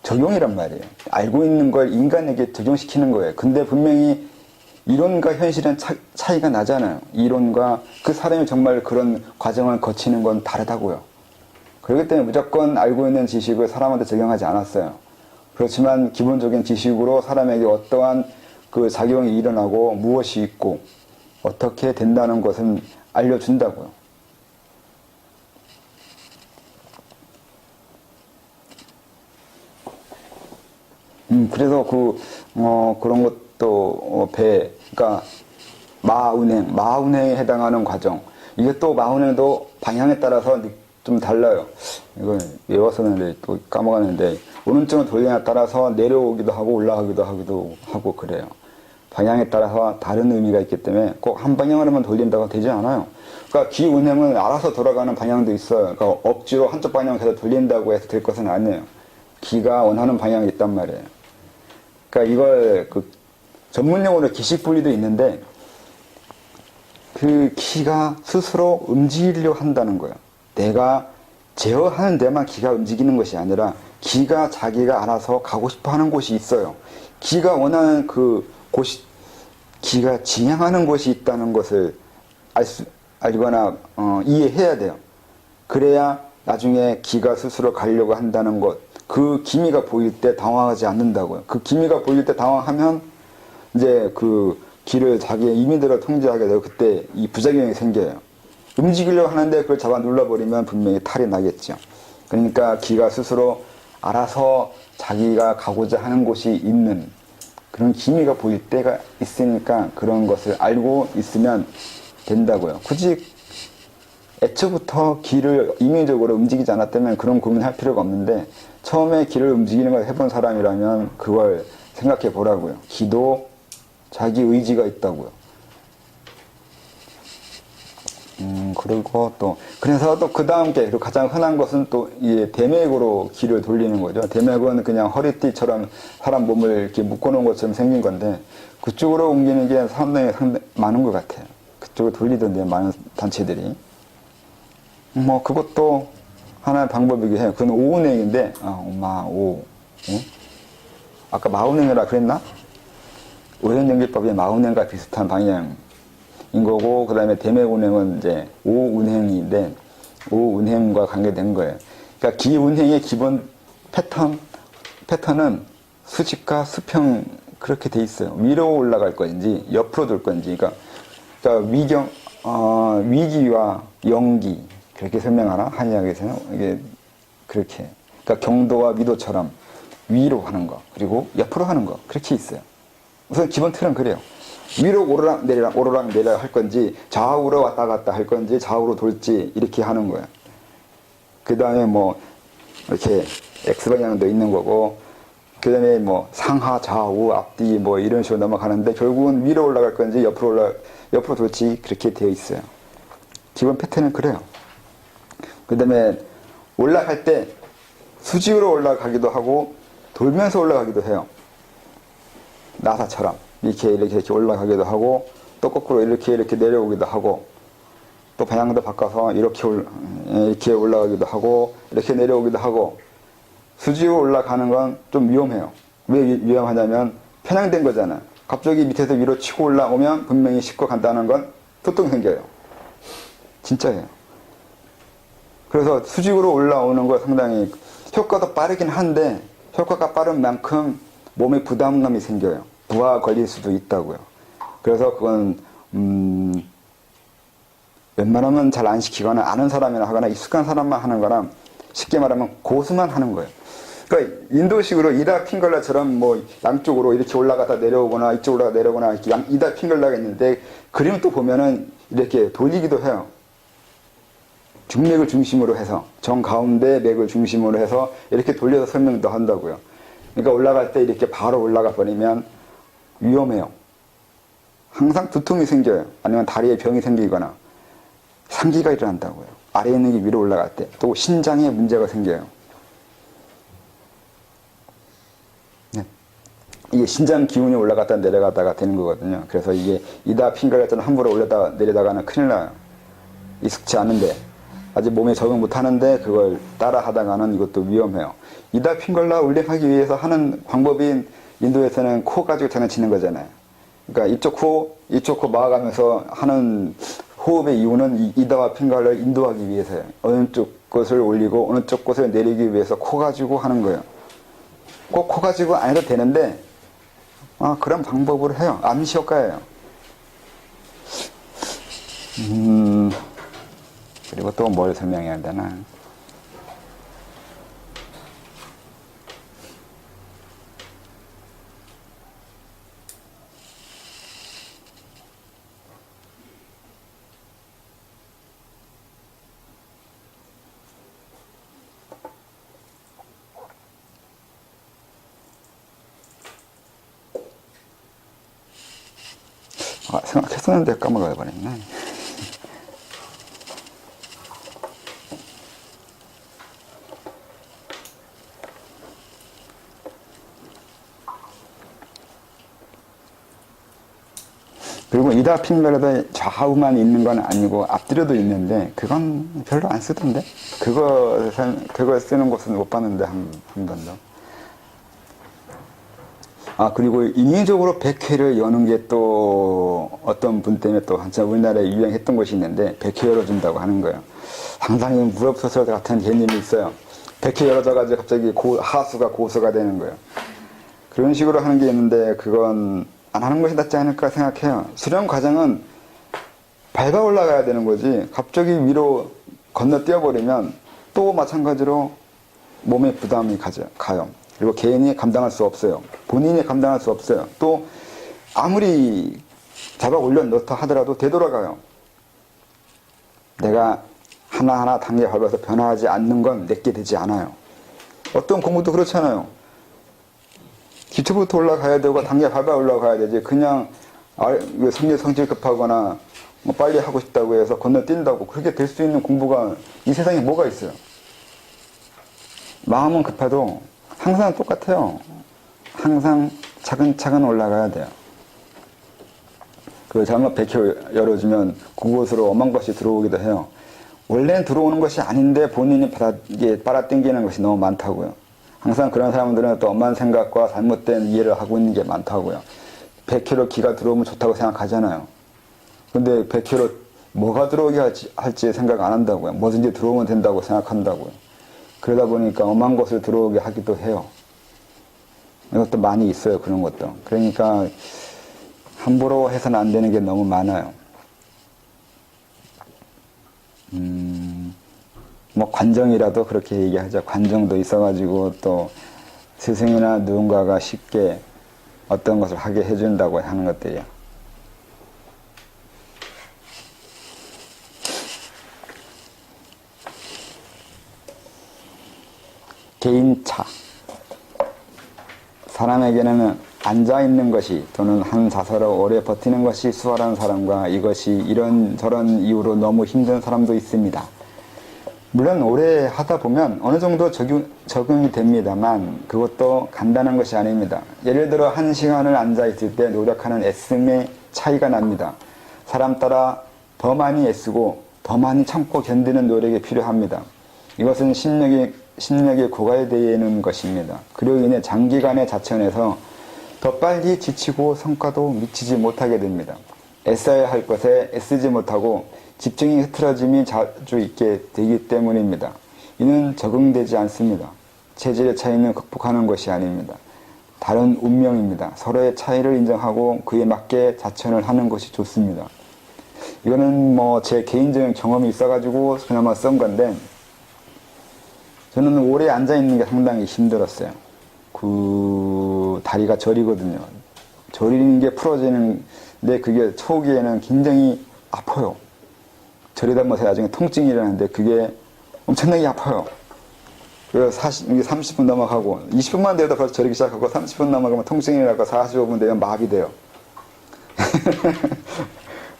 적용이란 말이에요. 알고 있는 걸 인간에게 적용시키는 거예요. 근데 분명히 이론과 현실은 차이가 나잖아요. 이론과 그 사람이 정말 그런 과정을 거치는 건 다르다고요. 그렇기 때문에 무조건 알고 있는 지식을 사람한테 적용하지 않았어요. 그렇지만 기본적인 지식으로 사람에게 어떠한 그 작용이 일어나고 무엇이 있고 어떻게 된다는 것은 알려준다고요. 그래서 그런 것도 그러니까 마운행에 해당하는 과정. 이게 또 마운행도 방향에 따라서 좀 달라요. 이걸 외웠었는데 또 까먹었는데, 오른쪽은 돌리냐에 따라서 내려오기도 하고 올라가기도 하고 그래요. 방향에 따라서 다른 의미가 있기 때문에 꼭 한 방향으로만 돌린다고 되지 않아요. 그러니까 기운행은 알아서 돌아가는 방향도 있어요. 그러니까 억지로 한쪽 방향을 계속 돌린다고 해서 될 것은 아니에요. 기가 원하는 방향이 있단 말이에요. 그러니까 이걸 전문용어로 기식분리도 있는데, 그 기가 스스로 움직이려고 한다는 거예요. 내가 제어하는 데만 기가 움직이는 것이 아니라 기가 자기가 알아서 가고 싶어 하는 곳이 있어요. 기가 원하는 기가 진행하는 곳이 있다는 것을 알거나 이해해야 돼요. 그래야 나중에 기가 스스로 가려고 한다는 것, 그 기미가 보일 때 당황하지 않는다고요. 그 기미가 보일 때 당황하면 이제 그 기를 자기의 임의대로 통제하게 되고 그때 이 부작용이 생겨요. 움직이려고 하는데 그걸 잡아 눌러버리면 분명히 탈이 나겠죠. 그러니까 기가 스스로 알아서 자기가 가고자 하는 곳이 있는 그런 기미가 보일 때가 있으니까 그런 것을 알고 있으면 된다고요. 굳이 애초부터 기를 임의적으로 움직이지 않았다면 그런 고민할 필요가 없는데, 처음에 기를 움직이는 걸 해본 사람이라면 그걸 생각해 보라고요. 기도 자기 의지가 있다고요. 그리고 그래서 또 그 다음 게, 가장 흔한 것은 또, 대맥으로 기를 돌리는 거죠. 대맥은 그냥 허리띠처럼 사람 몸을 이렇게 묶어놓은 것처럼 생긴 건데, 그쪽으로 옮기는 게 상당히 많은 것 같아요. 그쪽으로 돌리던데, 많은 단체들이. 그것도 하나의 방법이긴 해요. 그건 오운행인데, 아까 마운행이라 그랬나? 오행연기법이 마운행과 비슷한 방향. 인 거고, 그 다음에 대맥운행은 이제 오운행인데, 오운행과 관계된 거예요. 그러니까 기운행의 기본 패턴은 수직과 수평 그렇게 돼 있어요. 위로 올라갈 건지, 옆으로 돌 건지. 그러니까 위기와 영기, 그렇게 설명하나? 한의학에서는 이게 그렇게. 그러니까 경도와 미도처럼 위로 하는 거, 그리고 옆으로 하는 거, 그렇게 있어요. 우선 기본 틀은 그래요. 위로 오르락 내리락 할 건지, 좌우로 왔다 갔다 할 건지, 좌우로 돌지, 이렇게 하는 거예요. 그 다음에 이렇게 X방향도 있는 거고, 그 다음에 뭐 상하, 좌우, 앞뒤 뭐 이런 식으로 넘어가는데 결국은 위로 올라갈 건지 옆으로 돌지 그렇게 되어 있어요. 기본 패턴은 그래요. 그 다음에 올라갈 때 수직으로 올라가기도 하고 돌면서 올라가기도 해요. 나사처럼 이렇게 올라가기도 하고 또 거꾸로 이렇게 내려오기도 하고 또 방향도 바꿔서 이렇게 올라가기도 하고 이렇게 내려오기도 하고 수직으로 올라가는 건 좀 위험해요. 왜 위험하냐면 편향된 거잖아요. 갑자기 밑에서 위로 치고 올라오면 분명히 싣고 간다는 건 두통 생겨요. 진짜예요. 그래서 수직으로 올라오는 거 상당히 효과도 빠르긴 한데 효과가 빠른 만큼 몸에 부담감이 생겨요. 부하가 걸릴 수도 있다고요. 그래서 그건 웬만하면 잘 안 시키거나 아는 사람이나 하거나 익숙한 사람만 하는 거랑 쉽게 말하면 고수만 하는 거예요. 그러니까 인도식으로 이다 핑글라처럼 뭐 양쪽으로 이렇게 올라갔다 내려오거나 이쪽 올라가 내려오거나 이렇게 이다 핑글라가 있는데 그림 또 보면은 이렇게 돌리기도 해요. 중맥을 중심으로 해서 정가운데 맥을 중심으로 해서 이렇게 돌려서 설명도 한다고요. 그러니까 올라갈 때 이렇게 바로 올라가 버리면 위험해요. 항상 두통이 생겨요. 아니면 다리에 병이 생기거나 상기가 일어난다고요. 아래에 있는 게 위로 올라갈 때 또 신장에 문제가 생겨요. 네. 이게 신장 기운이 올라갔다 내려갔다가 되는 거거든요. 그래서 이게 이다 핑글라처럼 함부로 올렸다 내려다가는 큰일 나요. 익숙치 않은데 아직 몸에 적응 못하는데 그걸 따라 하다가는 이것도 위험해요. 이다 핑글라 올림하기 위해서 하는 방법이 인도에서는 코 가지고 장난치는 거잖아요. 그러니까 이쪽 코 막아가면서 하는 호흡의 이유는 이다와 핑글라를 인도하기 위해서예요. 어느 쪽 것을 올리고 어느 쪽 것을 내리기 위해서 코 가지고 하는 거예요. 꼭 코 가지고 안 해도 되는데 그런 방법으로 해요. 암시 효과예요. 그리고 또 뭘 설명해야 되나? 생각했었는데 까먹어 버렸네. 그리고 이다 핑글라도 좌우만 있는 건 아니고 앞뒤로도 있는데 그건 별로 안 쓰던데. 그거 쓰는 곳은 못 봤는데 한 번도. 그리고 인위적으로 백회를 여는 게 또 어떤 분 때문에 또 한참 우리나라에 유행했던 것이 있는데 백회 열어준다고 하는 거예요. 상당히 무협소설 같은 개념이 있어요. 백회 열어져가지고 갑자기 하수가 고수가 되는 거예요. 그런 식으로 하는 게 있는데 그건 안 하는 것이 낫지 않을까 생각해요. 수련 과정은 밟아 올라가야 되는 거지 갑자기 위로 건너뛰어버리면 또 마찬가지로 몸에 부담이 가요. 그리고 개인이 감당할 수 없어요. 본인이 감당할 수 없어요. 또 아무리 잡아 올려 넣다 하더라도 되돌아가요. 내가 하나하나 단계 밟아서 변화하지 않는 건 내게 되지 않아요. 어떤 공부도 그렇잖아요. 기초부터 올라가야 되고 단계 밟아 올라가야 되지. 그냥 성질 급하거나 뭐 빨리 하고 싶다고 해서 건너뛴다고 그렇게 될 수 있는 공부가 이 세상에 뭐가 있어요. 마음은 급해도 항상 똑같아요. 항상 차근차근 올라가야 돼요. 그 잘못 백회 열어주면 그곳으로 엄한 것이 들어오기도 해요. 원래는 들어오는 것이 아닌데 본인이 빨아당기는 것이 너무 많다고요. 항상 그런 사람들은 또 엄한 생각과 잘못된 이해를 하고 있는 게 많다고요. 100km 기가 들어오면 좋다고 생각하잖아요. 근데 100km 뭐가 들어오게 할지 생각 안 한다고요. 뭐든지 들어오면 된다고 생각한다고요. 그러다 보니까 엄한 것을 들어오게 하기도 해요. 이것도 많이 있어요. 그런 것도. 그러니까 함부로 해서는 안 되는 게 너무 많아요. 뭐 관정이라도 그렇게 얘기하죠. 관정도 있어가지고 또 스승이나 누군가가 쉽게 어떤 것을 하게 해준다고 하는 것들이요. 개인차. 사람에게는 앉아있는 것이 또는 한 자세로 오래 버티는 것이 수월한 사람과 이것이 이런저런 이유로 너무 힘든 사람도 있습니다. 물론 오래 하다 보면 어느 정도 적응이 됩니다만 그것도 간단한 것이 아닙니다. 예를 들어 1시간을 앉아있을 때 노력하는 애씀의 차이가 납니다. 사람 따라 더 많이 애쓰고 더 많이 참고 견디는 노력이 필요합니다. 이것은 심력이 고갈되는 것입니다. 그로 인해 장기간의 자천에서 더 빨리 지치고 성과도 미치지 못하게 됩니다. 애써야 할 것에 애쓰지 못하고 집중이 흐트러짐이 자주 있게 되기 때문입니다. 이는 적응되지 않습니다. 체질의 차이는 극복하는 것이 아닙니다. 다른 운명입니다. 서로의 차이를 인정하고 그에 맞게 자천을 하는 것이 좋습니다. 이거는 뭐 제 개인적인 경험이 있어가지고 그나마 쓴 건데 저는 오래 앉아있는 게 상당히 힘들었어요. 다리가 저리거든요. 저리는 게 풀어지는데 그게 초기에는 굉장히 아파요. 저리다 못해 나중에 통증이 일어나는데 그게 엄청나게 아파요. 그래서 30분 넘어가고 20분만 돼도 벌써 저리기 시작하고 30분 넘어가면 통증이 일어나고 45분 되면 마비돼요.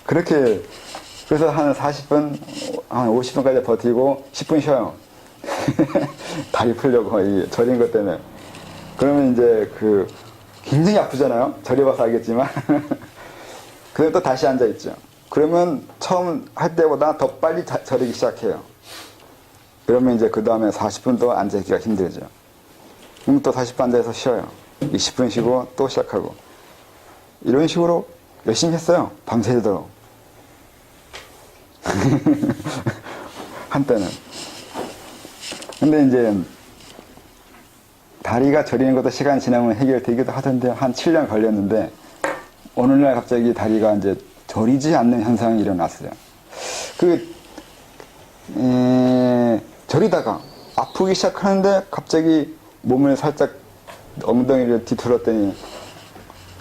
그렇게 그래서 한 40분, 한 50분까지 버티고 10분 쉬어요. 다리 풀려고 이 저린 것 때문에. 그러면 이제 굉장히 아프잖아요. 저려봐서 알겠지만. 그럼 또 다시 앉아있죠. 그러면 처음 할 때보다 더 빨리 저리기 시작해요. 그러면 이제 그 다음에 40분 또 앉아있기가 힘들죠. 그럼 또 40분 앉아서 쉬어요. 20분 쉬고 또 시작하고. 이런 식으로 열심히 했어요. 밤새도록. 한때는. 근데 이제 다리가 저리는 것도 시간 지나면 해결되기도 하던데 한 7년 걸렸는데 오늘날 갑자기 다리가 이제 저리지 않는 현상이 일어났어요. 저리다가 아프기 시작하는데 갑자기 몸을 살짝 엉덩이를 뒤틀었더니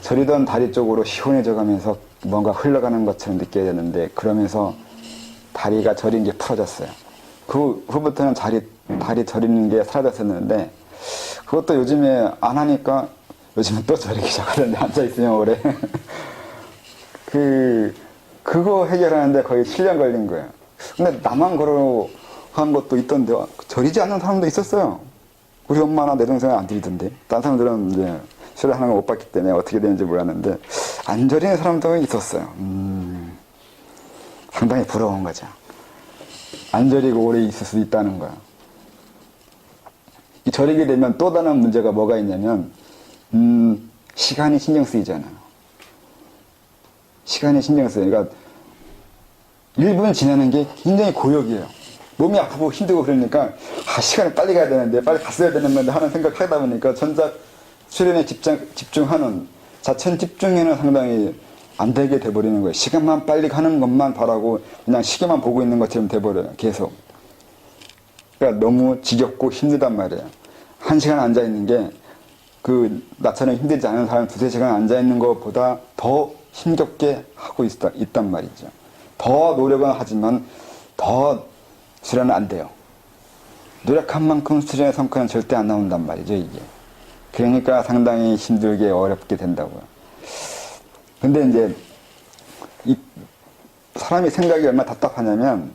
저리던 다리 쪽으로 시원해져 가면서 뭔가 흘러가는 것처럼 느껴졌는데 그러면서 다리가 저린 게 풀어졌어요. 그 후부터는 다리 저리는 게 사라졌었는데 그것도 요즘에 안 하니까 요즘에 또 저리기 시작하던데 앉아있으면 오래. 그거 해결하는데 거의 7년 걸린 거예요. 근데 나만 그러한 것도 있던데 저리지 않는 사람도 있었어요. 우리 엄마나 내 동생은 안 들리던데. 다른 사람들은 이제 수련하는 거 못 봤기 때문에 어떻게 되는지 몰랐는데 안 저리는 사람도 있었어요. 상당히 부러운 거죠. 안 저리고 오래 있을 수 있다는 거야. 이 저리게 되면 또 다른 문제가 뭐가 있냐면 시간이 신경 쓰이잖아요. 시간이 신경 쓰여요. 그러니까 1분 지나는 게 굉장히 고역이에요. 몸이 아프고 힘들고 그러니까 시간이 빨리 가야 되는데 빨리 갔어야 되는 건데 하는 생각 하다 보니까 전작 수련에 집중하는 자천 집중에는 상당히 안 되게 돼버리는 거예요. 시간만 빨리 가는 것만 바라고 그냥 시계만 보고 있는 것처럼 돼버려요. 계속. 그러니까 너무 지겹고 힘들단 말이에요. 1시간 앉아있는 게 나처럼 힘들지 않은 사람 2-3시간 앉아있는 것보다 더 힘겹게 하고 있단 말이죠. 더 노력은 하지만 더 수련은 안 돼요. 노력한 만큼 수련의 성과는 절대 안 나온단 말이죠, 이게. 그러니까 상당히 힘들게 어렵게 된다고요. 근데 이제 사람이 생각이 얼마나 답답하냐면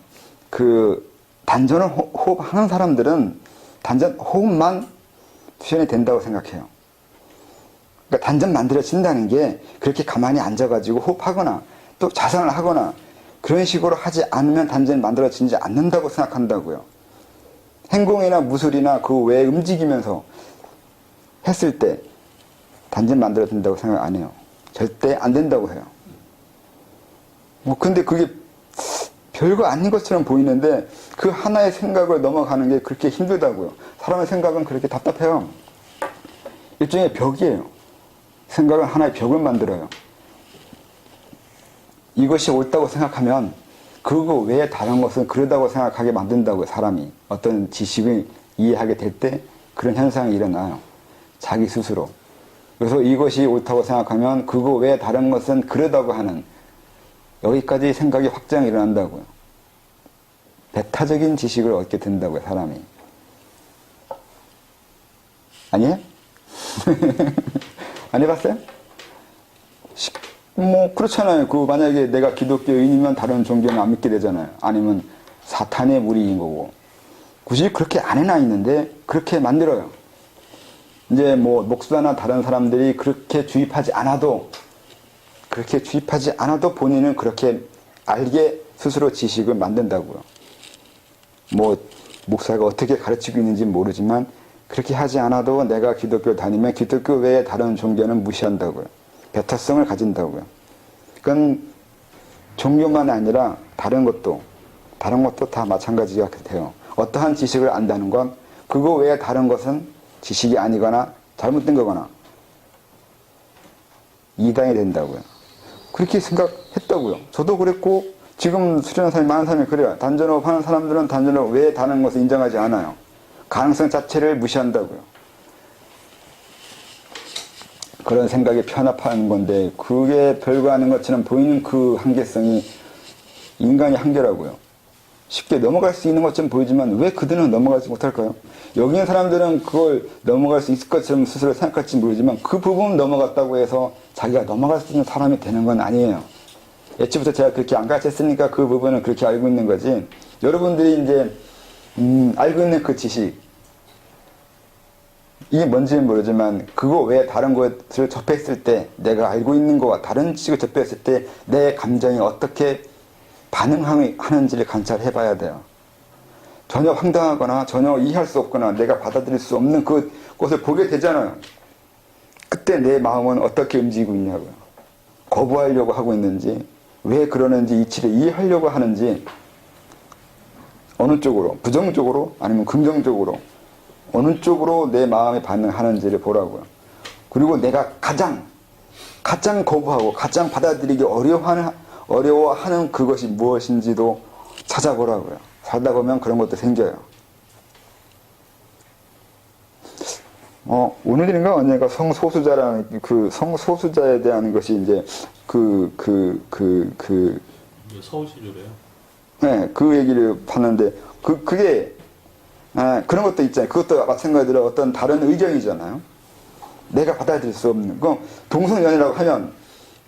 단전을 호흡하는 사람들은 단전 호흡만 수련이 된다고 생각해요. 그러니까 단전 만들어진다는 게 그렇게 가만히 앉아가지고 호흡하거나 또 자상을 하거나 그런 식으로 하지 않으면 단전이 만들어지지 않는다고 생각한다고요. 행공이나 무술이나 그 외에 움직이면서 했을 때 단전 만들어진다고 생각 안 해요. 절대 안 된다고 해요. 근데 그게 별거 아닌 것처럼 보이는데 그 하나의 생각을 넘어가는 게 그렇게 힘들다고요. 사람의 생각은 그렇게 답답해요. 일종의 벽이에요. 생각은 하나의 벽을 만들어요. 이것이 옳다고 생각하면 그거 외에 다른 것은 그러다고 생각하게 만든다고요. 사람이 어떤 지식을 이해하게 될 때 그런 현상이 일어나요. 자기 스스로. 그래서 이것이 옳다고 생각하면 그거 외에 다른 것은 그러다고 하는 여기까지 생각이 확장이 일어난다고요. 배타적인 지식을 얻게 된다고요, 사람이. 아니에요? 안 해봤어요? 뭐 그렇잖아요. 그 만약에 내가 기독교인이면 다른 종교는 안 믿게 되잖아요. 아니면 사탄의 무리인 거고. 굳이 그렇게 안 해놔 있는데 그렇게 만들어요. 이제 뭐 목사나 다른 사람들이 그렇게 주입하지 않아도 본인은 그렇게 알게 스스로 지식을 만든다고요. 뭐 목사가 어떻게 가르치고 있는지 모르지만 그렇게 하지 않아도 내가 기독교 다니면 기독교 외에 다른 종교는 무시한다고요. 배타성을 가진다고요. 그건 종교만 아니라 다른 것도 다 마찬가지가 돼요. 어떠한 지식을 안다는 건 그거 외에 다른 것은 지식이 아니거나 잘못된 거거나 이단이 된다고요. 그렇게 생각했다고요. 저도 그랬고 지금 수련하는 사람이 많은 사람이 그래요. 단전업 하는 사람들은 단전업 외에 다른 것을 인정하지 않아요. 가능성 자체를 무시한다고요. 그런 생각이 편합하는 건데 그게 별거 아닌 것처럼 보이는 그 한계성이 인간의 한계라고요. 쉽게 넘어갈 수 있는 것처럼 보이지만 왜 그들은 넘어가지 못할까요? 여기 있는 사람들은 그걸 넘어갈 수 있을 것처럼 스스로 생각할지 모르지만 그 부분 넘어갔다고 해서 자기가 넘어갈 수 있는 사람이 되는 건 아니에요. 애초부터 제가 그렇게 안 가르쳤으니까 그 부분은 그렇게 알고 있는 거지. 여러분들이 이제 알고 있는 그 지식 이게 뭔지는 모르지만 그거 외에 다른 것을 접했을 때 내가 알고 있는 거와 다른 지식을 접했을 때 내 감정이 어떻게 반응하는지를 관찰해 봐야 돼요. 전혀 황당하거나 전혀 이해할 수 없거나 내가 받아들일 수 없는 그것을 보게 되잖아요. 그때 내 마음은 어떻게 움직이고 있냐고요. 거부하려고 하고 있는지 왜 그러는지 이치를 이해하려고 하는지 어느 쪽으로 부정적으로 아니면 긍정적으로 어느 쪽으로 내 마음이 반응하는지를 보라고요. 그리고 내가 가장 거부하고 가장 받아들이기 어려워하는 그것이 무엇인지도 찾아보라고요. 살다 보면 그런 것도 생겨요. 오늘인가 언젠가 성소수자라는 그 성소수자에 대한 것이 이제 서울시류래요. 네, 그 얘기를 봤는데 그게 그런 것도 있잖아요. 그것도 마찬가지로 어떤 다른 의견이잖아요. 내가 받아들일 수 없는. 그럼 동성연애라고 하면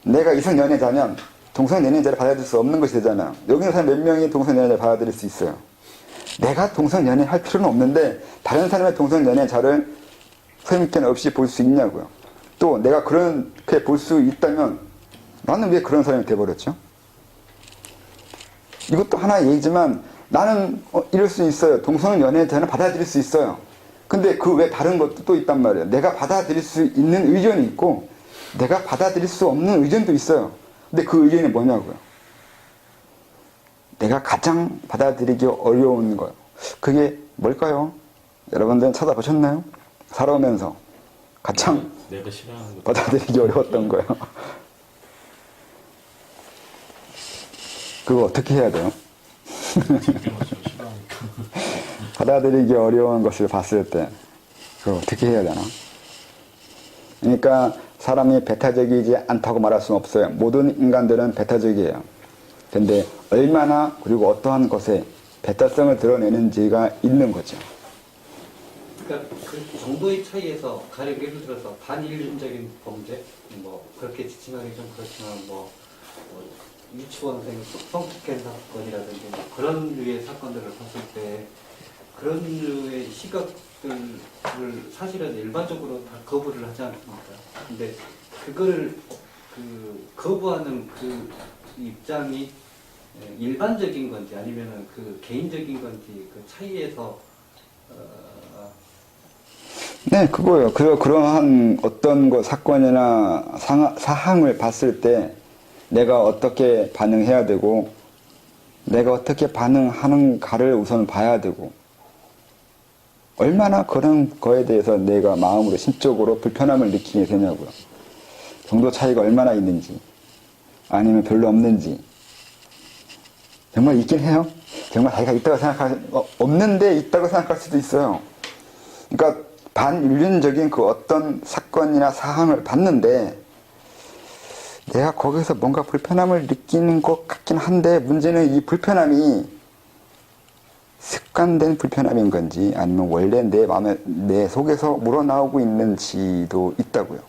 내가 이성연애자면 동성연애자를 받아들일 수 없는 것이 되잖아요. 여기 있는 사람 몇 명이 동성연애자를 받아들일 수 있어요. 내가 동성연애 할 필요는 없는데 다른 사람의 동성연애자를 선입견 없이 볼 수 있냐고요. 또 내가 그렇게 볼 수 있다면 나는 왜 그런 사람이 돼버렸죠? 이것도 하나의 얘기지만 나는 이럴 수 있어요. 동성연애자는 받아들일 수 있어요. 근데 그 외 다른 것도 또 있단 말이에요. 내가 받아들일 수 있는 의견이 있고 내가 받아들일 수 없는 의견도 있어요. 근데 그 의견이 뭐냐고요. 내가 가장 받아들이기 어려운 거예요. 그게 뭘까요? 여러분들은 찾아보셨나요? 살아오면서 가장 내가 싫어하는 거 받아들이기 어려웠던 거예요. 그거 어떻게 해야 돼요? 받아들이기 어려운 것을 봤을 때 그걸 어떻게 해야 되나? 그러니까 사람이 배타적이지 않다고 말할 수는 없어요. 모든 인간들은 배타적이에요. 근데 얼마나 그리고 어떠한 것에 배타성을 드러내는지가 있는 거죠. 그러니까 그 정도의 차이에서 가령 예를 들어서 반인륜적인 범죄, 뭐 그렇게 지칭하기 좀 그렇지만 뭐 유치원생 성폭행 사건이라든지 뭐 그런 류의 사건들을 봤을 때 그런 류의 시각들을 사실은 일반적으로 다 거부를 하지 않습니까? 근데 그거를 거부하는 그 입장이 일반적인 건지 아니면은 그 개인적인 건지 그 차이에서 네, 그거예요. 그러한 어떤 사건이나 사항을 봤을 때 내가 어떻게 반응해야 되고 내가 어떻게 반응하는가를 우선 봐야 되고 얼마나 그런 거에 대해서 내가 마음으로 심적으로 불편함을 느끼게 되냐고요. 정도 차이가 얼마나 있는지 아니면 별로 없는지 정말 있긴 해요. 정말 자기가 있다고 없는데 있다고 생각할 수도 있어요. 그러니까 반인륜적인 그 어떤 사건이나 사항을 봤는데 내가 거기서 뭔가 불편함을 느끼는 것 같긴 한데 문제는 이 불편함이 습관된 불편함인 건지 아니면 원래 내 마음에 내 속에서 물어나오고 있는지도 있다고요.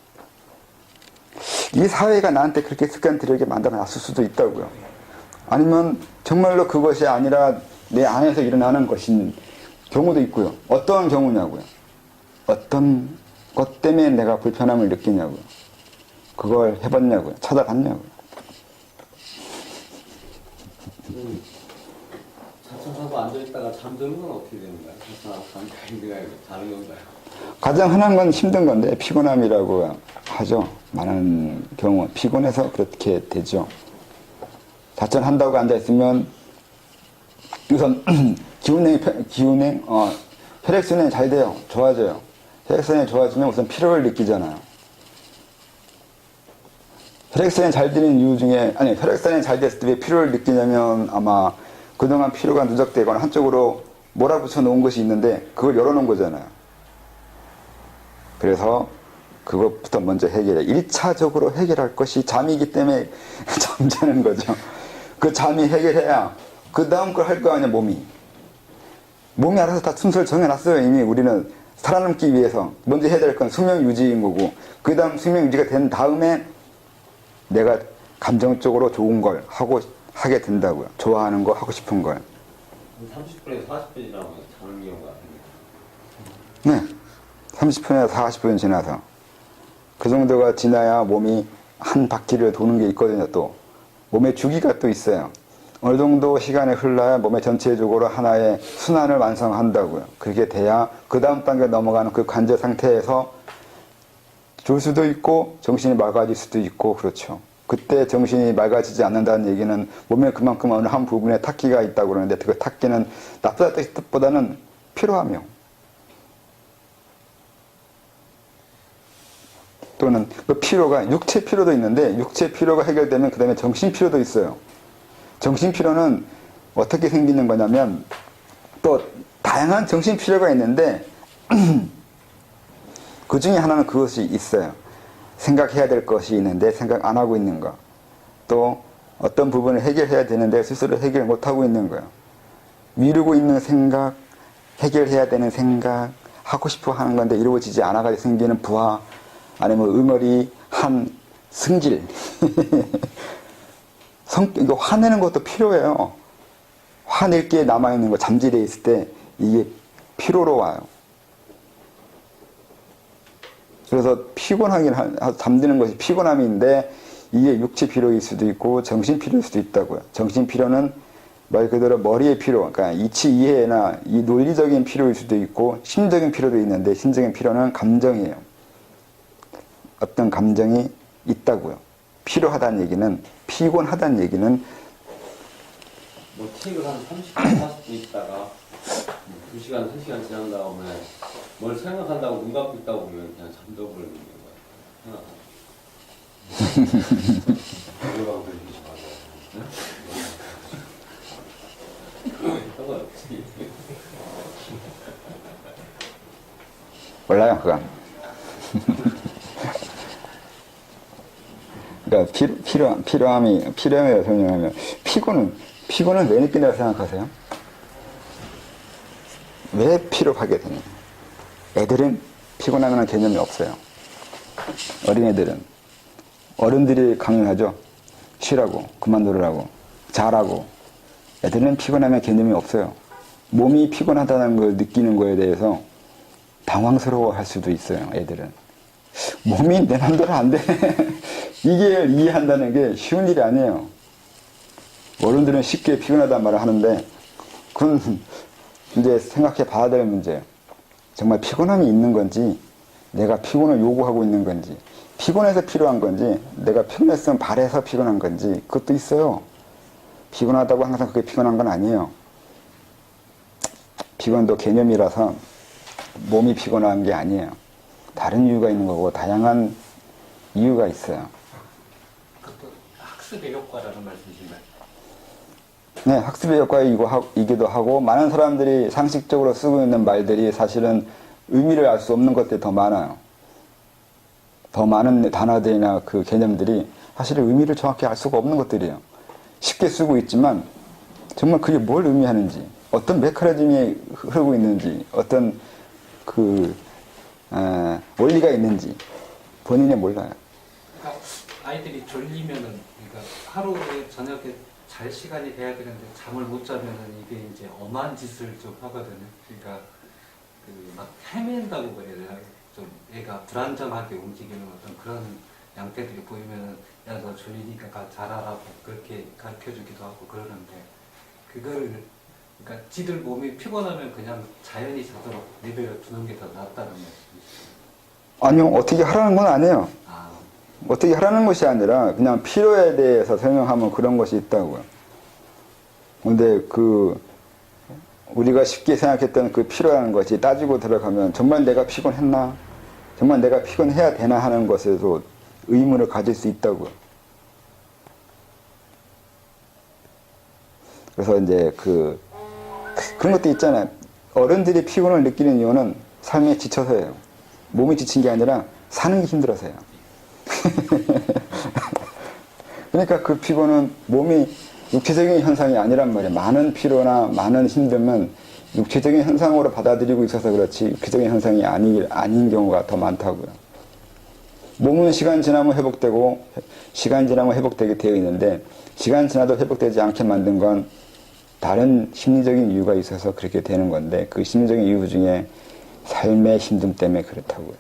이 사회가 나한테 그렇게 습관 들이게 만들어 놨을 수도 있다고요. 아니면 정말로 그것이 아니라 내 안에서 일어나는 것인 경우도 있고요. 어떠한 경우냐고요. 어떤 것 때문에 내가 불편함을 느끼냐고요. 그걸 해봤냐고요. 찾아봤냐고요. 자청하고 앉아있다가 잠드는 건 어떻게 되는 거야? 자는 건가요? 가장 흔한 건 힘든 건데 피곤함이라고 하죠. 많은 경우 피곤해서 그렇게 되죠. 자천한다고 앉아있으면 우선 혈액순환이 잘 돼요. 좋아져요. 혈액순환이 좋아지면 우선 피로를 느끼잖아요. 혈액순환이 잘 되는 이유 중에, 혈액순환이 잘 됐을 때 왜 피로를 느끼냐면 아마 그동안 피로가 누적되거나 한쪽으로 몰아붙여 놓은 것이 있는데 그걸 열어놓은 거잖아요. 그래서 그것부터 먼저 해결해. 1차적으로 해결할 것이 잠이기 때문에 잠자는 거죠. 그 잠이 해결해야 그 다음 걸 할 거 아니야, 몸이. 몸이 알아서 다 순서를 정해놨어요. 이미 우리는 살아남기 위해서 먼저 해야 될 건 수명 유지인 거고, 그 다음 수명 유지가 된 다음에 내가 감정적으로 좋은 걸 하게 된다고요. 좋아하는 거, 하고 싶은 걸. 30분에서 40분이라고 자는 경우가 생겨요. 네. 30분에서 40분 지나서. 그 정도가 지나야 몸이 한 바퀴를 도는 게 있거든요, 또. 몸의 주기가 또 있어요. 어느 정도 시간이 흘러야 몸의 전체적으로 하나의 순환을 완성한다고요. 그렇게 돼야 그 다음 단계 넘어가는 그 관절 상태에서 줄 수도 있고 정신이 맑아질 수도 있고 그렇죠. 그때 정신이 맑아지지 않는다는 얘기는 몸에 그만큼 어느 한 부분에 탁기가 있다고 그러는데 그 탁기는 나쁘다는 뜻보다는 피로하며 또는 그 피로가 육체 피로도 있는데 육체 피로가 해결되면 그 다음에 정신 피로도 있어요. 정신 피로는 어떻게 생기는 거냐면 또 다양한 정신 피로가 있는데 그 중에 하나는 그것이 있어요. 생각해야 될 것이 있는데 생각 안 하고 있는 거. 또 어떤 부분을 해결해야 되는데 스스로 해결 못 하고 있는 거예요. 미루고 있는 생각, 해결해야 되는 생각, 하고 싶어 하는 건데 이루어지지 않아가지고 생기는 부하, 아니면 응어리, 한, 승질. 이거 화내는 것도 필요해요. 화낼 게 남아있는 거, 잠재되어 있을 때 이게 피로로 와요. 그래서 피곤하긴 잠드는 것이 피곤함인데 이게 육체 피로일 수도 있고 정신 피로일 수도 있다고요. 정신 피로는 말 그대로 머리의 피로, 그러니까 이치 이해나 이 논리적인 피로일 수도 있고 심적인 피로도 있는데 심적인 피로는 감정이에요. 어떤 감정이 있다고요. 피로하다는 얘기는 피곤하다는 얘기는 뭐 책을 한 30분, 40분 있다가 2시간, 3시간 지난 다음에 뭘 생각한다고 눈 감고 있다 보면 그냥 잠들어버리는 거예요. 생각하고. 상관없지. 몰라요, 그건. 그러니까 피로함에 설명하면 피곤은 왜 느낀다고 생각하세요? 왜 피로하게 되냐? 애들은 피곤하는 개념이 없어요. 어린애들은. 어른들이 강요하죠. 쉬라고, 그만두라고, 자라고. 애들은 피곤하면 개념이 없어요. 몸이 피곤하다는 걸 느끼는 거에 대해서 당황스러워 할 수도 있어요, 애들은. 몸이 내 맘대로 안 돼. 이게 이해한다는 게 쉬운 일이 아니에요. 어른들은 쉽게 피곤하다는 말을 하는데, 그건 이제 생각해 봐야 될 문제예요. 정말 피곤함이 있는 건지, 내가 피곤을 요구하고 있는 건지, 피곤해서 필요한 건지, 내가 피곤했으면 바래서 피곤한 건지, 그것도 있어요. 피곤하다고 항상 그게 피곤한 건 아니에요. 피곤도 개념이라서 몸이 피곤한 게 아니에요. 다른 이유가 있는 거고, 다양한 이유가 있어요. 그것도 학습의 효과라는 말씀이신가요? 네, 학습의 효과이기도 하고, 많은 사람들이 상식적으로 쓰고 있는 말들이 사실은 의미를 알 수 없는 것들이 더 많아요. 더 많은 단어들이나 그 개념들이 사실은 의미를 정확히 알 수가 없는 것들이에요. 쉽게 쓰고 있지만, 정말 그게 뭘 의미하는지, 어떤 메커니즘이 흐르고 있는지, 어떤 원리가 있는지 본인이 몰라요. 그러니까 아이들이 졸리면은 그러니까 하루에 저녁에 잘 시간이 돼야 되는데 잠을 못 자면은 이게 이제 엄한 짓을 좀 하거든요. 그러니까 그 막 헤맨다고 그래야 되나? 좀 애가 불안정하게 움직이는 어떤 그런 양태들이 보이면은 야 너 졸리니까 자라라고 그렇게 가르쳐 주기도 하고 그러는데 그거를 그러니까 지들 몸이 피곤하면 그냥 자연히 자도록 내버려 두는 게 더 낫다는 말씀이시죠. 아니요, 어떻게 하라는 건 아니에요. 아, 어떻게 하라는 것이 아니라 그냥 필요에 대해서 설명하면 그런 것이 있다고요. 근데 우리가 쉽게 생각했던 그 필요라는 것이 따지고 들어가면 정말 내가 피곤했나? 정말 내가 피곤해야 되나 하는 것에도 의문을 가질 수 있다고요. 그래서 이제 그런 것도 있잖아요. 어른들이 피곤을 느끼는 이유는 삶에 지쳐서예요. 몸이 지친 게 아니라 사는 게 힘들어서요. 그러니까 그 피곤은 몸이 육체적인 현상이 아니란 말이에요. 많은 피로나 많은 힘듦은 육체적인 현상으로 받아들이고 있어서 그렇지 육체적인 현상이 아닌 경우가 더 많다고요. 몸은 시간 지나면 회복되고 시간 지나면 회복되게 되어 있는데 시간 지나도 회복되지 않게 만든 건 다른 심리적인 이유가 있어서 그렇게 되는 건데 그 심리적인 이유 중에 삶의 힘듦 때문에 그렇다고요.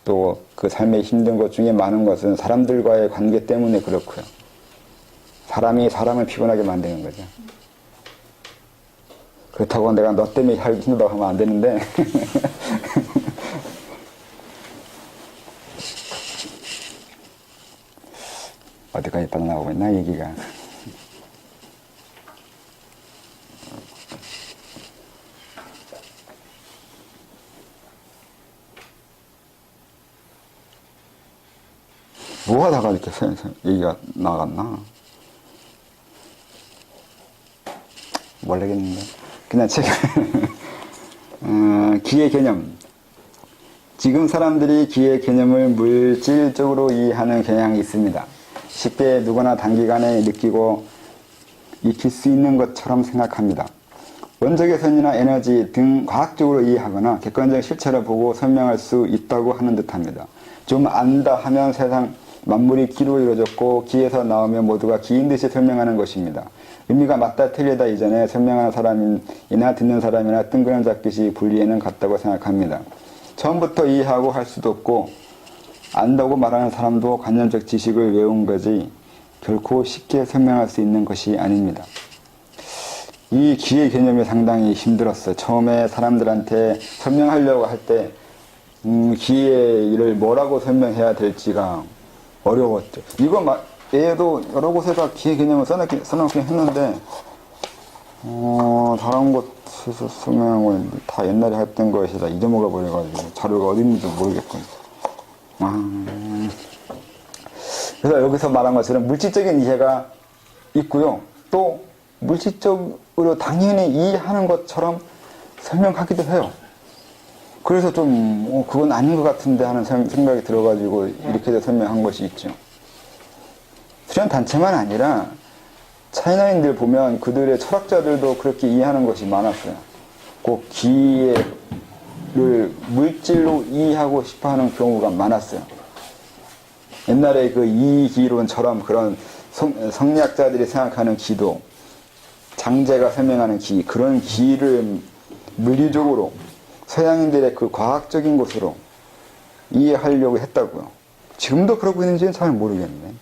또 그 삶의 힘든 것 중에 많은 것은 사람들과의 관계 때문에 그렇고요. 사람이 사람을 피곤하게 만드는 거죠. 그렇다고 내가 너 때문에 살기 힘들다고 하면 안 되는데 어디까지 빠져나가고 있나 얘기가. 뭐 하다가 이렇게 얘기가 나갔나? 모르겠는데. 그냥 책, 기의 개념. 지금 사람들이 기의 개념을 물질적으로 이해하는 경향이 있습니다. 쉽게 누구나 단기간에 느끼고 익힐 수 있는 것처럼 생각합니다. 원적의 선이나 에너지 등 과학적으로 이해하거나 객관적 실체를 보고 설명할 수 있다고 하는 듯합니다. 좀 안다 하면 세상 만물이 기로 이루어졌고 기에서 나오면 모두가 기인 듯이 설명하는 것입니다. 의미가 맞다 틀리다 이전에 설명하는 사람이나 듣는 사람이나 뜬구름 잡듯이 분리에는 같다고 생각합니다. 처음부터 이해하고 할 수도 없고 안다고 말하는 사람도 관념적 지식을 외운 거지 결코 쉽게 설명할 수 있는 것이 아닙니다. 이 기의 개념이 상당히 힘들었어요. 처음에 사람들한테 설명하려고 할 때 기의 일을 뭐라고 설명해야 될지가 어려웠죠. 이거 얘도 여러 곳에다 기의 개념을 써놓긴 했는데 다른 곳에서 설명한 건 다 옛날에 했던 것이다 잊어먹어 버려가지고 자료가 어디 있는지 모르겠군. 그래서 여기서 말한 것처럼 물질적인 이해가 있고요. 또 물질적으로 당연히 이해하는 것처럼 설명하기도 해요. 그래서 좀 그건 아닌 것 같은데 하는 생각이 들어가지고 이렇게 설명한 것이 있죠. 수련 단체만 아니라 차이나인들 보면 그들의 철학자들도 그렇게 이해하는 것이 많았어요. 꼭 기를 물질로 이해하고 싶어하는 경우가 많았어요. 옛날에 그 이기론처럼 그런 성리학자들이 생각하는 기도, 장제가 설명하는 기, 그런 기를 물리적으로 서양인들의 그 과학적인 것으로 이해하려고 했다고요. 지금도 그러고 있는지는 잘 모르겠네.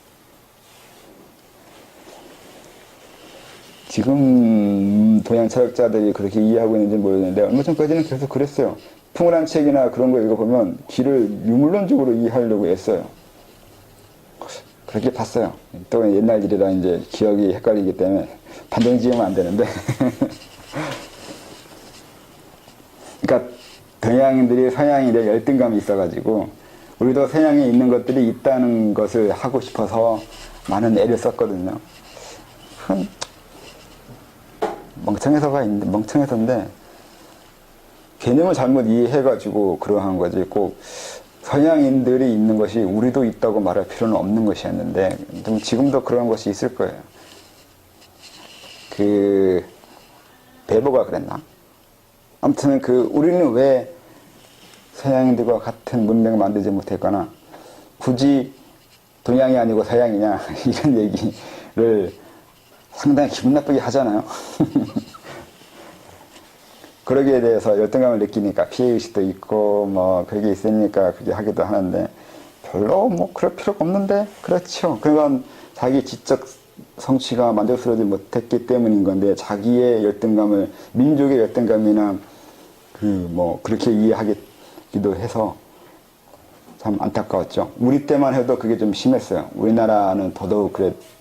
지금 동양 철학자들이 그렇게 이해하고 있는지는 모르겠는데 얼마 전까지는 계속 그랬어요. 풍울한 책이나 그런 거 읽어보면 기를 유물론적으로 이해하려고 애써요. 그렇게 봤어요. 또 옛날 일이라 이제 기억이 헷갈리기 때문에 단정 지으면 안 되는데 그러니까 동양인들이 서양인의 열등감이 있어가지고 우리도 서양에 있는 것들이 있다는 것을 하고 싶어서 많은 애를 썼거든요. 멍청해서인데 개념을 잘못 이해해가지고 그러한 거지 꼭 서양인들이 있는 것이 우리도 있다고 말할 필요는 없는 것이었는데 좀 지금도 그런 것이 있을 거예요. 네버가 그랬나? 아무튼 우리는 왜 서양인들과 같은 문명을 만들지 못했거나 굳이 동양이 아니고 서양이냐 이런 얘기를 상당히 기분 나쁘게 하잖아요. 그러기에 대해서 열등감을 느끼니까 피해의식도 있고 뭐 그게 있으니까 그게 하기도 하는데 별로 뭐 그럴 필요가 없는데 그렇죠. 그건 자기 지적 성취가 만족스러우지 못했기 때문인 건데 자기의 열등감을 민족의 열등감이나 그렇게 이해하기도 해서 참 안타까웠죠. 우리 때만 해도 그게 좀 심했어요. 우리나라는 더더욱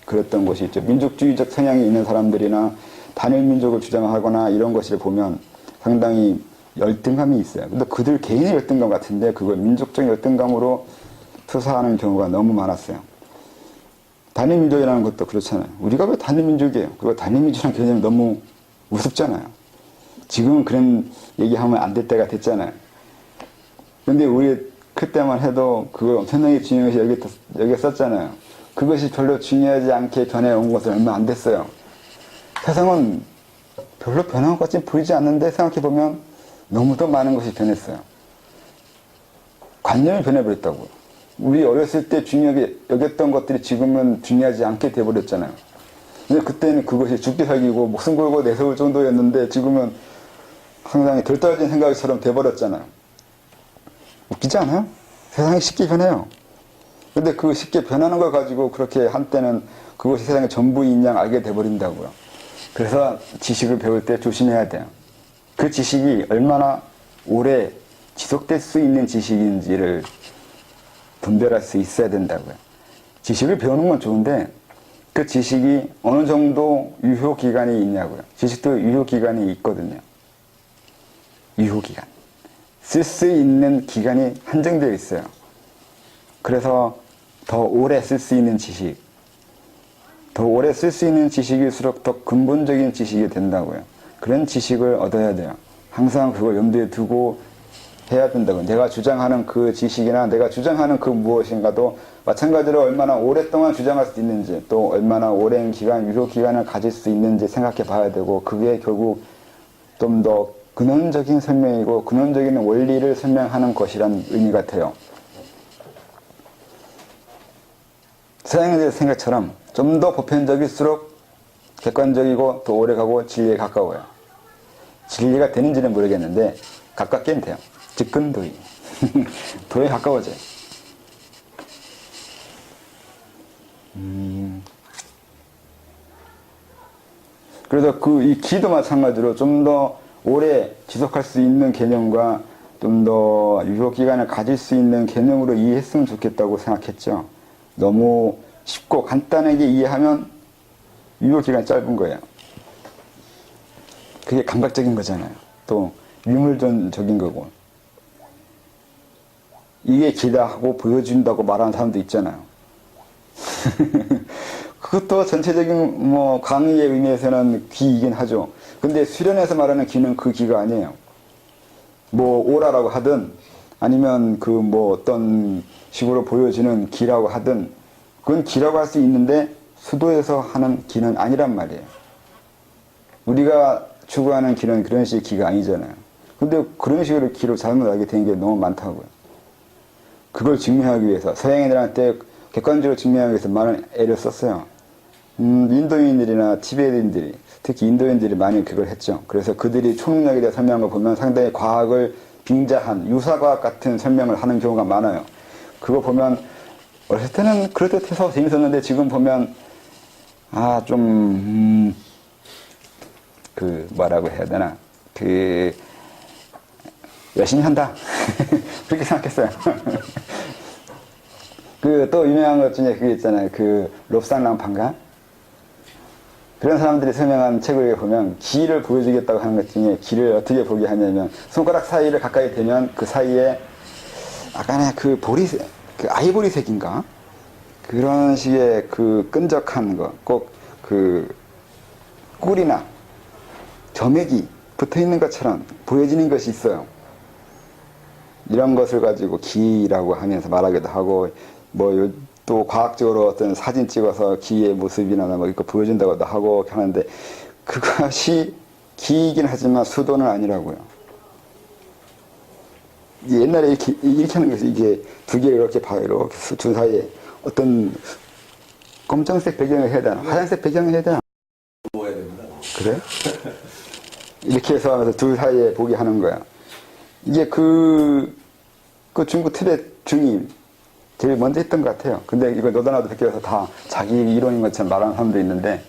그랬던 것이 있죠. 민족주의적 성향이 있는 사람들이나 단일 민족을 주장하거나 이런 것을 보면 상당히 열등감이 있어요. 근데 그들 개인의 열등감 같은데 그걸 민족적 열등감으로 투사하는 경우가 너무 많았어요. 단일민족이라는 것도 그렇잖아요. 우리가 왜 단일민족이에요? 그리고 단일민족이라는 개념이 너무 우습잖아요. 지금은 그런 얘기하면 안 될 때가 됐잖아요. 근데 우리 그때만 해도 그걸 엄청나게 중요시 여겼었잖아요. 그것이 별로 중요하지 않게 변해온 것은 얼마 안 됐어요. 세상은 별로 변한 것 같이 보이지 않는데 생각해보면 너무도 많은 것이 변했어요. 관념이 변해버렸다고요. 우리 어렸을 때 중요하게 여겼던 것들이 지금은 중요하지 않게 돼버렸잖아요. 근데 그때는 그것이 죽기 살기고 목숨 걸고 내세울 정도였는데 지금은 상당히 덜 떨어진 생각처럼 돼버렸잖아요. 웃기지 않아요? 세상이 쉽게 변해요. 근데 그 쉽게 변하는 걸 가지고 그렇게 한때는 그것이 세상의 전부인 양 알게 돼버린다고요. 그래서 지식을 배울 때 조심해야 돼요. 그 지식이 얼마나 오래 지속될 수 있는 지식인지를 분별할 수 있어야 된다고요. 지식을 배우는 건 좋은데 그 지식이 어느 정도 유효기간이 있냐고요. 지식도 유효기간이 있거든요. 유효기간. 쓸 수 있는 기간이 한정되어 있어요. 그래서 더 오래 쓸 수 있는 지식, 더 오래 쓸 수 있는 지식일수록 더 근본적인 지식이 된다고요. 그런 지식을 얻어야 돼요. 항상 그걸 염두에 두고 해야 된다고요. 내가 주장하는 그 지식이나 내가 주장하는 그 무엇인가도 마찬가지로 얼마나 오랫동안 주장할 수 있는지 또 얼마나 오랜 기간, 유효기간을 가질 수 있는지 생각해 봐야 되고 그게 결국 좀 더 근원적인 설명이고 근원적인 원리를 설명하는 것이란 의미 같아요. 서양인들의 생각처럼 좀 더 보편적일수록 객관적이고 또 오래가고 진리에 가까워요. 진리가 되는지는 모르겠는데 가깝게는 돼요. 직근도의. 도에 가까워져요. 그래서 이 기도 마찬가지로 좀 더 오래 지속할 수 있는 개념과 좀 더 유효기간을 가질 수 있는 개념으로 이해했으면 좋겠다고 생각했죠. 너무 쉽고 간단하게 이해하면 유효기간이 짧은 거예요. 그게 감각적인 거잖아요. 또 유물론적인 거고. 이게 기다 하고 보여준다고 말하는 사람도 있잖아요. 그것도 전체적인 강의의 의미에서는 귀이긴 하죠. 근데 수련에서 말하는 귀는 그 귀가 아니에요. 오라라고 하든 아니면 어떤 식으로 보여지는 귀라고 하든 그건 귀라고 할 수 있는데 수도에서 하는 귀는 아니란 말이에요. 우리가 추구하는 귀는 그런 식의 귀가 아니잖아요. 근데 그런 식으로 귀를 잘못 알게 된 게 너무 많다고요. 그걸 증명하기 위해서 서양인들한테 객관적으로 증명하기 위해서 많은 애를 썼어요. 인도인들이나 티베트인들이 특히 인도인들이 많이 그걸 했죠. 그래서 그들이 초능력에 대해 설명한 걸 보면 상당히 과학을 빙자한 유사과학 같은 설명을 하는 경우가 많아요. 그거 보면 어렸을 때는 그럴듯해서 재밌었는데 지금 보면 뭐라고 해야 되나 열심히 한다 그렇게 생각했어요. 또 유명한 것 중에 그게 있잖아요. 롭상랑판가 그런 사람들이 설명한 책을 보면 기를 보여주겠다고 하는 것 중에 기를 어떻게 보게 하냐면 손가락 사이를 가까이 대면 그 사이에 약간의 아이보리색인가 그런 식의 끈적한 거 꼭 꿀이나 점액이 붙어있는 것처럼 보여지는 것이 있어요. 이런 것을 가지고 기라고 하면서 말하기도 하고 또 과학적으로 어떤 사진 찍어서 기의 모습이나 이거 보여준다고도 하고 하는데 그것이 기이긴 하지만 수도는 아니라고요. 옛날에 이렇게 하는 것이 이게 두 개를 이렇게 봐요. 이렇게 두 사이에 어떤 검정색 배경을 해야 되나? 하얀색 배경을 해야 되나? 뭐 해야 됩니다. 그래? 이렇게 해서 하면서 둘 사이에 보게 하는 거야. 이게 그 중국 티벳 중이 제일 먼저 했던 것 같아요. 근데 이거 너도나도 베껴서 다 자기 이론인 것처럼 말하는 사람도 있는데,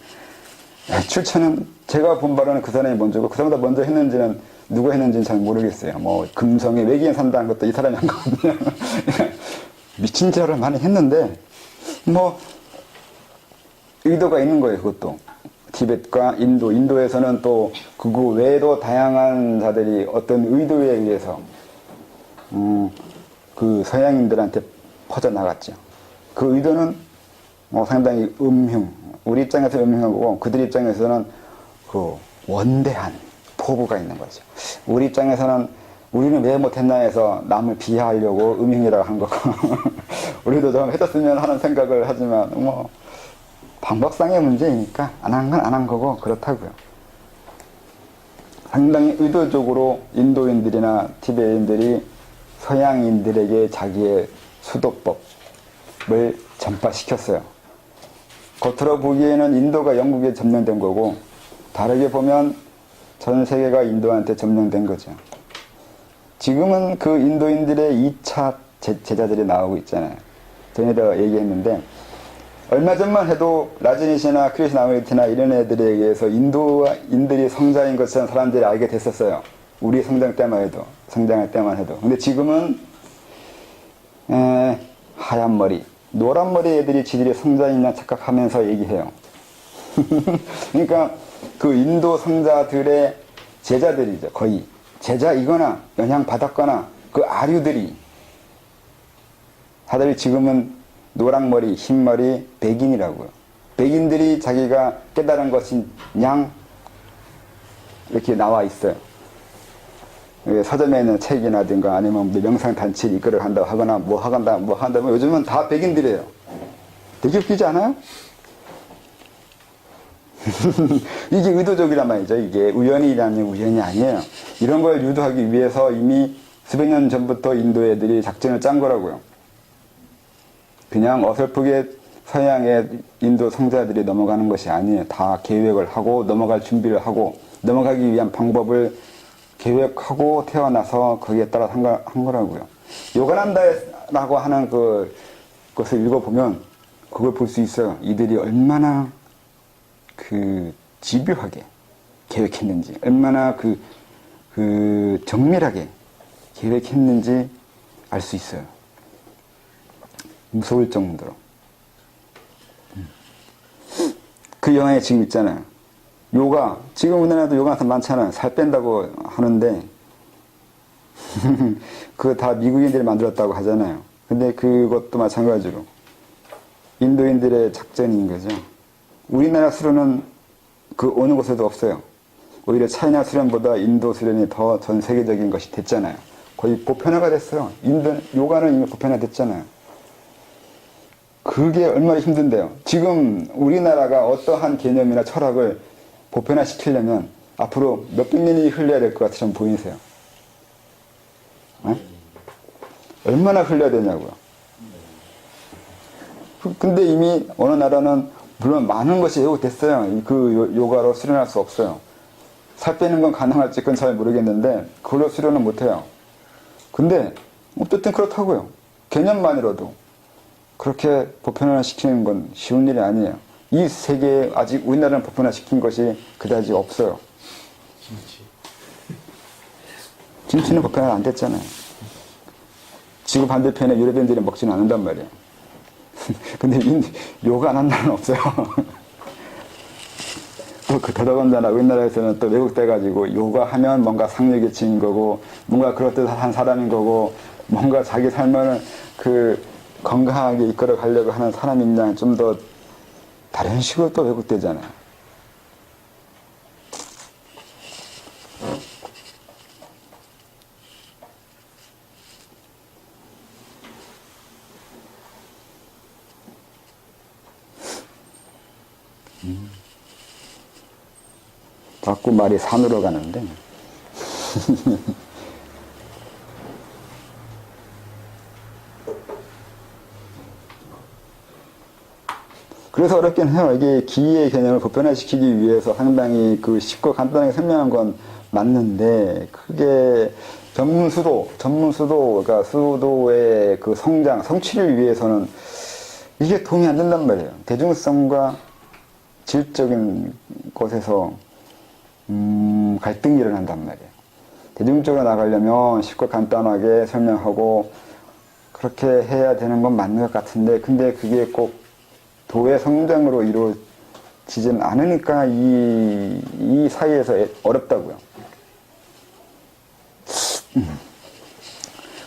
출처는 제가 본 바로는 그 사람이 먼저고, 그 사람보다 먼저 했는지는 누가 했는지는 잘 모르겠어요. 뭐, 금성에 외계인 산다는 것도 이 사람이 한 거거든요. 미친 짓을 많이 했는데, 뭐, 의도가 있는 거예요, 그것도. 티벳과 인도에서는 또 그거 외에도 다양한 자들이 어떤 의도에 의해서 그 서양인들한테 퍼져나갔죠. 그 의도는 상당히 우리 입장에서 음흉하고 그들 입장에서는 그 원대한 포부가 있는 거죠. 우리 입장에서는 우리는 왜 못했나 해서 남을 비하하려고 음흉이라고 한 거고 우리도 좀 해줬으면 하는 생각을 하지만 뭐 방법상의 문제이니까 안 한 건 안 한 거고 그렇다고요. 상당히 의도적으로 인도인들이나 티베트인들이 서양인들에게 자기의 수도법을 전파시켰어요. 겉으로 보기에는 인도가 영국에 점령된 거고 다르게 보면 전 세계가 인도한테 점령된 거죠. 지금은 그 인도인들의 2차 제자들이 나오고 있잖아요. 전에도 얘기했는데 얼마 전만 해도 라즈니시나 크리스나무이티나 이런 애들에 의해서 인들이 성자인 것처럼 사람들이 알게 됐었어요. 우리 성장할 때만 해도. 근데 지금은 하얀 머리, 노란 머리 애들이 지들이 성자인이나 착각하면서 얘기해요. 그러니까 그 인도 성자들의 제자들이죠. 거의 제자이거나 영향받았거나 그 아류들이 다들 지금은 노랑머리, 흰머리, 백인이라고요. 백인들이 자기가 깨달은 것이 양 이렇게 나와 있어요. 서점에 있는 책이라든가 아니면 명상단체를 이끌어 간다고 하거나 뭐 한다면 요즘은 다 백인들이에요. 되게 웃기지 않아요? 이게 의도적이란 말이죠. 이게 우연이라는 우연이 아니에요. 이런 걸 유도하기 위해서 이미 수백 년 전부터 인도 애들이 작전을 짠 거라고요. 그냥 어설프게 서양의 인도 성자들이 넘어가는 것이 아니에요. 다 계획을 하고 넘어갈 준비를 하고 넘어가기 위한 방법을 계획하고 태어나서 거기에 따라 한 거라고요. 요가난다라고 하는 그것을 읽어보면 그걸 볼 수 있어요. 이들이 얼마나 집요하게 계획했는지, 얼마나 정밀하게 계획했는지 알 수 있어요. 무서울 정도로. 그 영화에 지금 있잖아요. 요가, 지금 우리나라도 요가 선생 많잖아요. 살 뺀다고 하는데, 그거 다 미국인들이 만들었다고 하잖아요. 근데 그것도 마찬가지로 인도인들의 작전인 거죠. 우리나라 수련은 그 어느 곳에도 없어요. 오히려 차이나 수련보다 인도 수련이 더 전 세계적인 것이 됐잖아요. 거의 보편화가 됐어요. 요가는 이미 보편화됐잖아요. 그게 얼마나 힘든데요. 지금 우리나라가 어떠한 개념이나 철학을 보편화시키려면 앞으로 몇백 년이 흘러야 될 것 같이 보이세요? 네? 얼마나 흘러야 되냐고요. 근데 이미 어느 나라는 물론 많은 것이 왜곡됐어요. 그 요가로 수련할 수 없어요. 살 빼는 건 가능할지 그건 잘 모르겠는데 그걸로 수련은 못해요. 근데 어쨌든 그렇다고요. 개념만으로도 그렇게 보편화시키는 건 쉬운 일이 아니에요. 이 세계에 아직 우리나라는 보편화시킨 것이 그다지 없어요. 김치는 보편화 안 됐잖아요. 지구 반대편에 유럽인들이 먹지는 않는단 말이에요. 근데 요가 안 한 나라는 없어요. 또 더더군다나 우리나라에서는 또 왜곡돼가지고 요가 하면 뭔가 상류계층인 거고 뭔가 그럴듯한 사람인 거고 뭔가 자기 삶을 건강하게 이끌어 가려고 하는 사람인 양 좀 더 다른 식으로 또 왜곡되잖아요. 자꾸 말이 산으로 가는데. 그래서 어렵긴 해요. 이게 기의 개념을 보편화시키기 위해서 상당히 그 쉽고 간단하게 설명한 건 맞는데, 그게 전문 수도, 그러니까 수도의 그 성장, 성취를 위해서는 이게 도움이 안 된단 말이에요. 대중성과 질적인 곳에서, 갈등이 일어난단 말이에요. 대중적으로 나가려면 쉽고 간단하게 설명하고, 그렇게 해야 되는 건 맞는 것 같은데, 근데 그게 꼭 도의 성장으로 이루어지진 않으니까 이 사이에서 어렵다고요.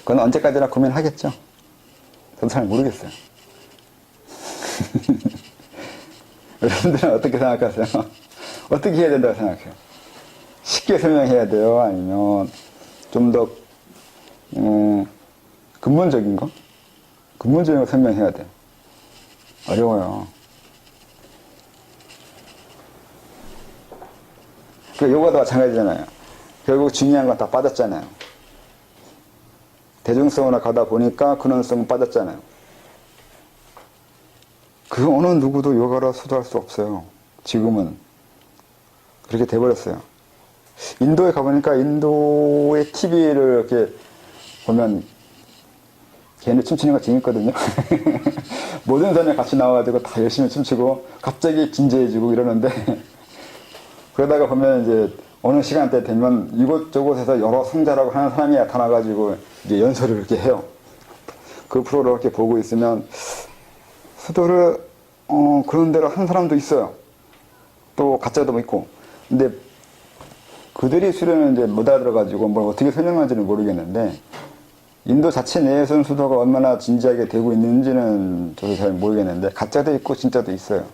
그건 언제까지나 고민하겠죠. 저도 잘 모르겠어요. 여러분들은 어떻게 생각하세요? 어떻게 해야 된다고 생각해요? 쉽게 설명해야 돼요? 아니면 좀 더 근본적인 거? 근본적인 거 설명해야 돼요. 어려워요. 그 요거도 마찬가지잖아요. 결국 중요한 건 다 빠졌잖아요. 대중성으로 가다 보니까 근원성은 빠졌잖아요. 그 어느 누구도 요가로 수도할 수 없어요. 지금은. 그렇게 돼버렸어요. 인도에 가보니까 인도의 TV를 이렇게 보면 걔네 춤추는 거 재밌거든요. 모든 사람이 같이 나와가지고 다 열심히 춤추고 갑자기 진지해지고 이러는데 그러다가 보면 이제 어느 시간대 되면 이곳저곳에서 여러 성자라고 하는 사람이 나타나가지고 이제 연설을 이렇게 해요. 그 프로를 이렇게 보고 있으면 수도를 그런 대로 한 사람도 있어요. 또 가짜도 있고. 근데 그들이 수련을 이제 못 알아들어가지고 뭘 어떻게 설명하는지는 모르겠는데 인도 자체 내에서는 수도가 얼마나 진지하게 되고 있는지는 저도 잘 모르겠는데 가짜도 있고 진짜도 있어요.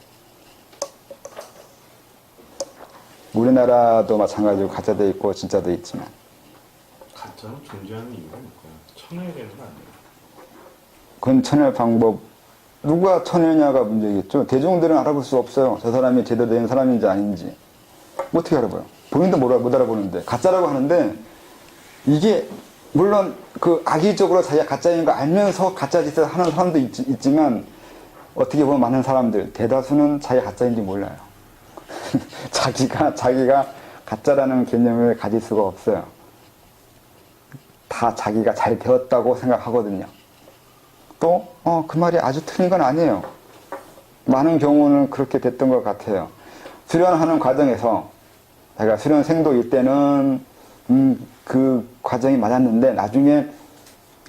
우리나라도 마찬가지로 가짜도 있고 진짜도 있지만 가짜는 존재하는 이유가 뭘까요? 천연되는 거 아니에요? 그건 천열 방법 누가 천열냐가 문제겠죠. 대중들은 알아볼 수 없어요. 저 사람이 제대로 된 사람인지 아닌지 어떻게 알아봐요? 본인도 못 알아보는데 가짜라고 하는데 이게 물론 그 악의적으로 자기가 가짜인 거 알면서 가짜 짓을 하는 사람도 있지만 어떻게 보면 많은 사람들 대다수는 자기가 가짜인지 몰라요. 자기가 가짜라는 개념을 가질 수가 없어요. 다 자기가 잘 되었다고 생각하거든요. 또 그 말이 아주 틀린 건 아니에요. 많은 경우는 그렇게 됐던 것 같아요. 수련하는 과정에서 제가 수련생도일 때는 그 과정이 맞았는데 나중에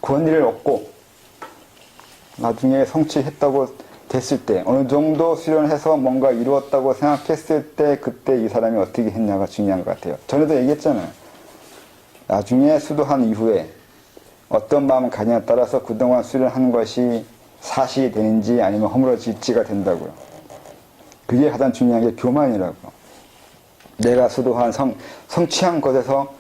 권위를 얻고 나중에 성취했다고 됐을 때 어느 정도 수련해서 뭔가 이루었다고 생각했을 때 그때 이 사람이 어떻게 했냐가 중요한 것 같아요. 전에도 얘기했잖아요. 나중에 수도한 이후에 어떤 마음 가냐에 따라서 그동안 수련한 것이 사실이 되는지 아니면 허물어질지가 된다고요. 그게 가장 중요한 게 교만이라고. 내가 수도한 성취한 것에서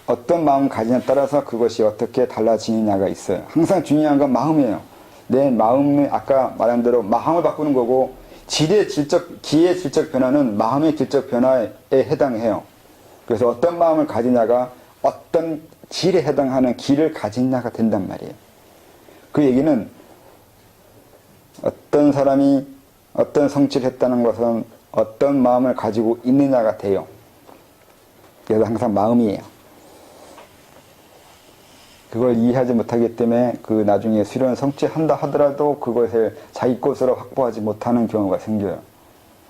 어떤 마음 가지냐에 따라서 그것이 어떻게 달라지느냐가 있어요. 항상 중요한 건 마음이에요. 내 마음이 아까 말한 대로 마음을 바꾸는 거고 기의 질적 변화는 마음의 질적 변화에 해당해요. 그래서 어떤 마음을 가지냐가 어떤 질에 해당하는 기를 가지냐가 된단 말이에요. 그 얘기는 어떤 사람이 어떤 성취를 했다는 것은 어떤 마음을 가지고 있느냐가 돼요. 그래서 항상 마음이에요. 그걸 이해하지 못하기 때문에 그 나중에 수련을 성취한다 하더라도 그것을 자기 것으로 확보하지 못하는 경우가 생겨요.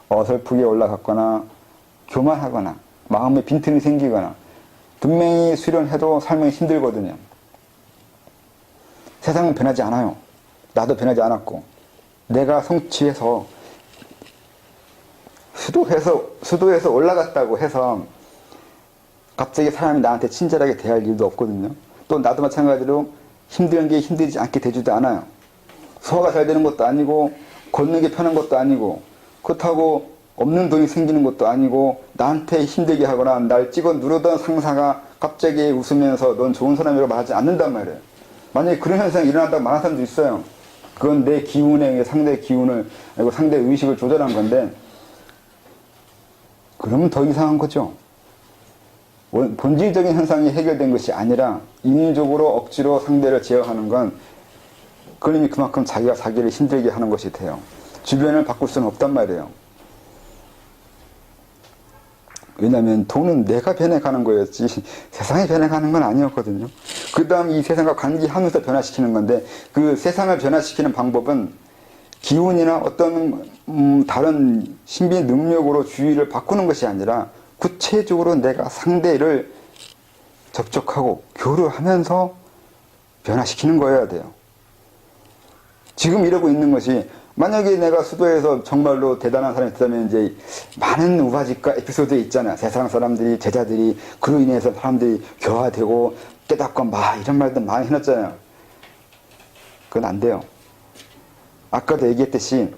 어설프게 올라갔거나 교만하거나 마음에 빈틈이 생기거나 분명히 수련해도 삶은 힘들거든요. 세상은 변하지 않아요. 나도 변하지 않았고 내가 성취해서 수도에서 올라갔다고 해서 갑자기 사람이 나한테 친절하게 대할 일도 없거든요. 또 나도 마찬가지로 힘든 게 힘들지 않게 되지도 않아요. 소화가 잘 되는 것도 아니고 걷는 게 편한 것도 아니고 그렇다고 없는 돈이 생기는 것도 아니고 나한테 힘들게 하거나 날 찍어 누르던 상사가 갑자기 웃으면서 넌 좋은 사람이라고 말하지 않는단 말이에요. 만약에 그런 현상이 일어난다고 말하는 사람도 있어요. 그건 내 기운에 의해 상대의 기운을, 상대의 의식을 조절한 건데 그러면 더 이상한 거죠. 본질적인 현상이 해결된 것이 아니라 인위적으로 억지로 상대를 제어하는 건 그러니 그만큼 자기가 자기를 힘들게 하는 것이 돼요. 주변을 바꿀 수는 없단 말이에요. 왜냐하면 돈은 내가 변해가는 거였지 세상이 변해가는 건 아니었거든요. 그 다음 이 세상과 관계하면서 변화시키는 건데 그 세상을 변화시키는 방법은 기운이나 어떤 다른 신비 능력으로 주의를 바꾸는 것이 아니라 구체적으로 내가 상대를 접촉하고 교류하면서 변화시키는 거여야 돼요. 지금 이러고 있는 것이 만약에 내가 수도에서 정말로 대단한 사람이 있다면 이제 많은 우화직과 에피소드 있잖아요. 세상 사람들이 제자들이 그로 인해서 사람들이 교화되고 깨닫고 막 이런 말들 많이 해놨잖아요. 그건 안 돼요. 아까도 얘기했듯이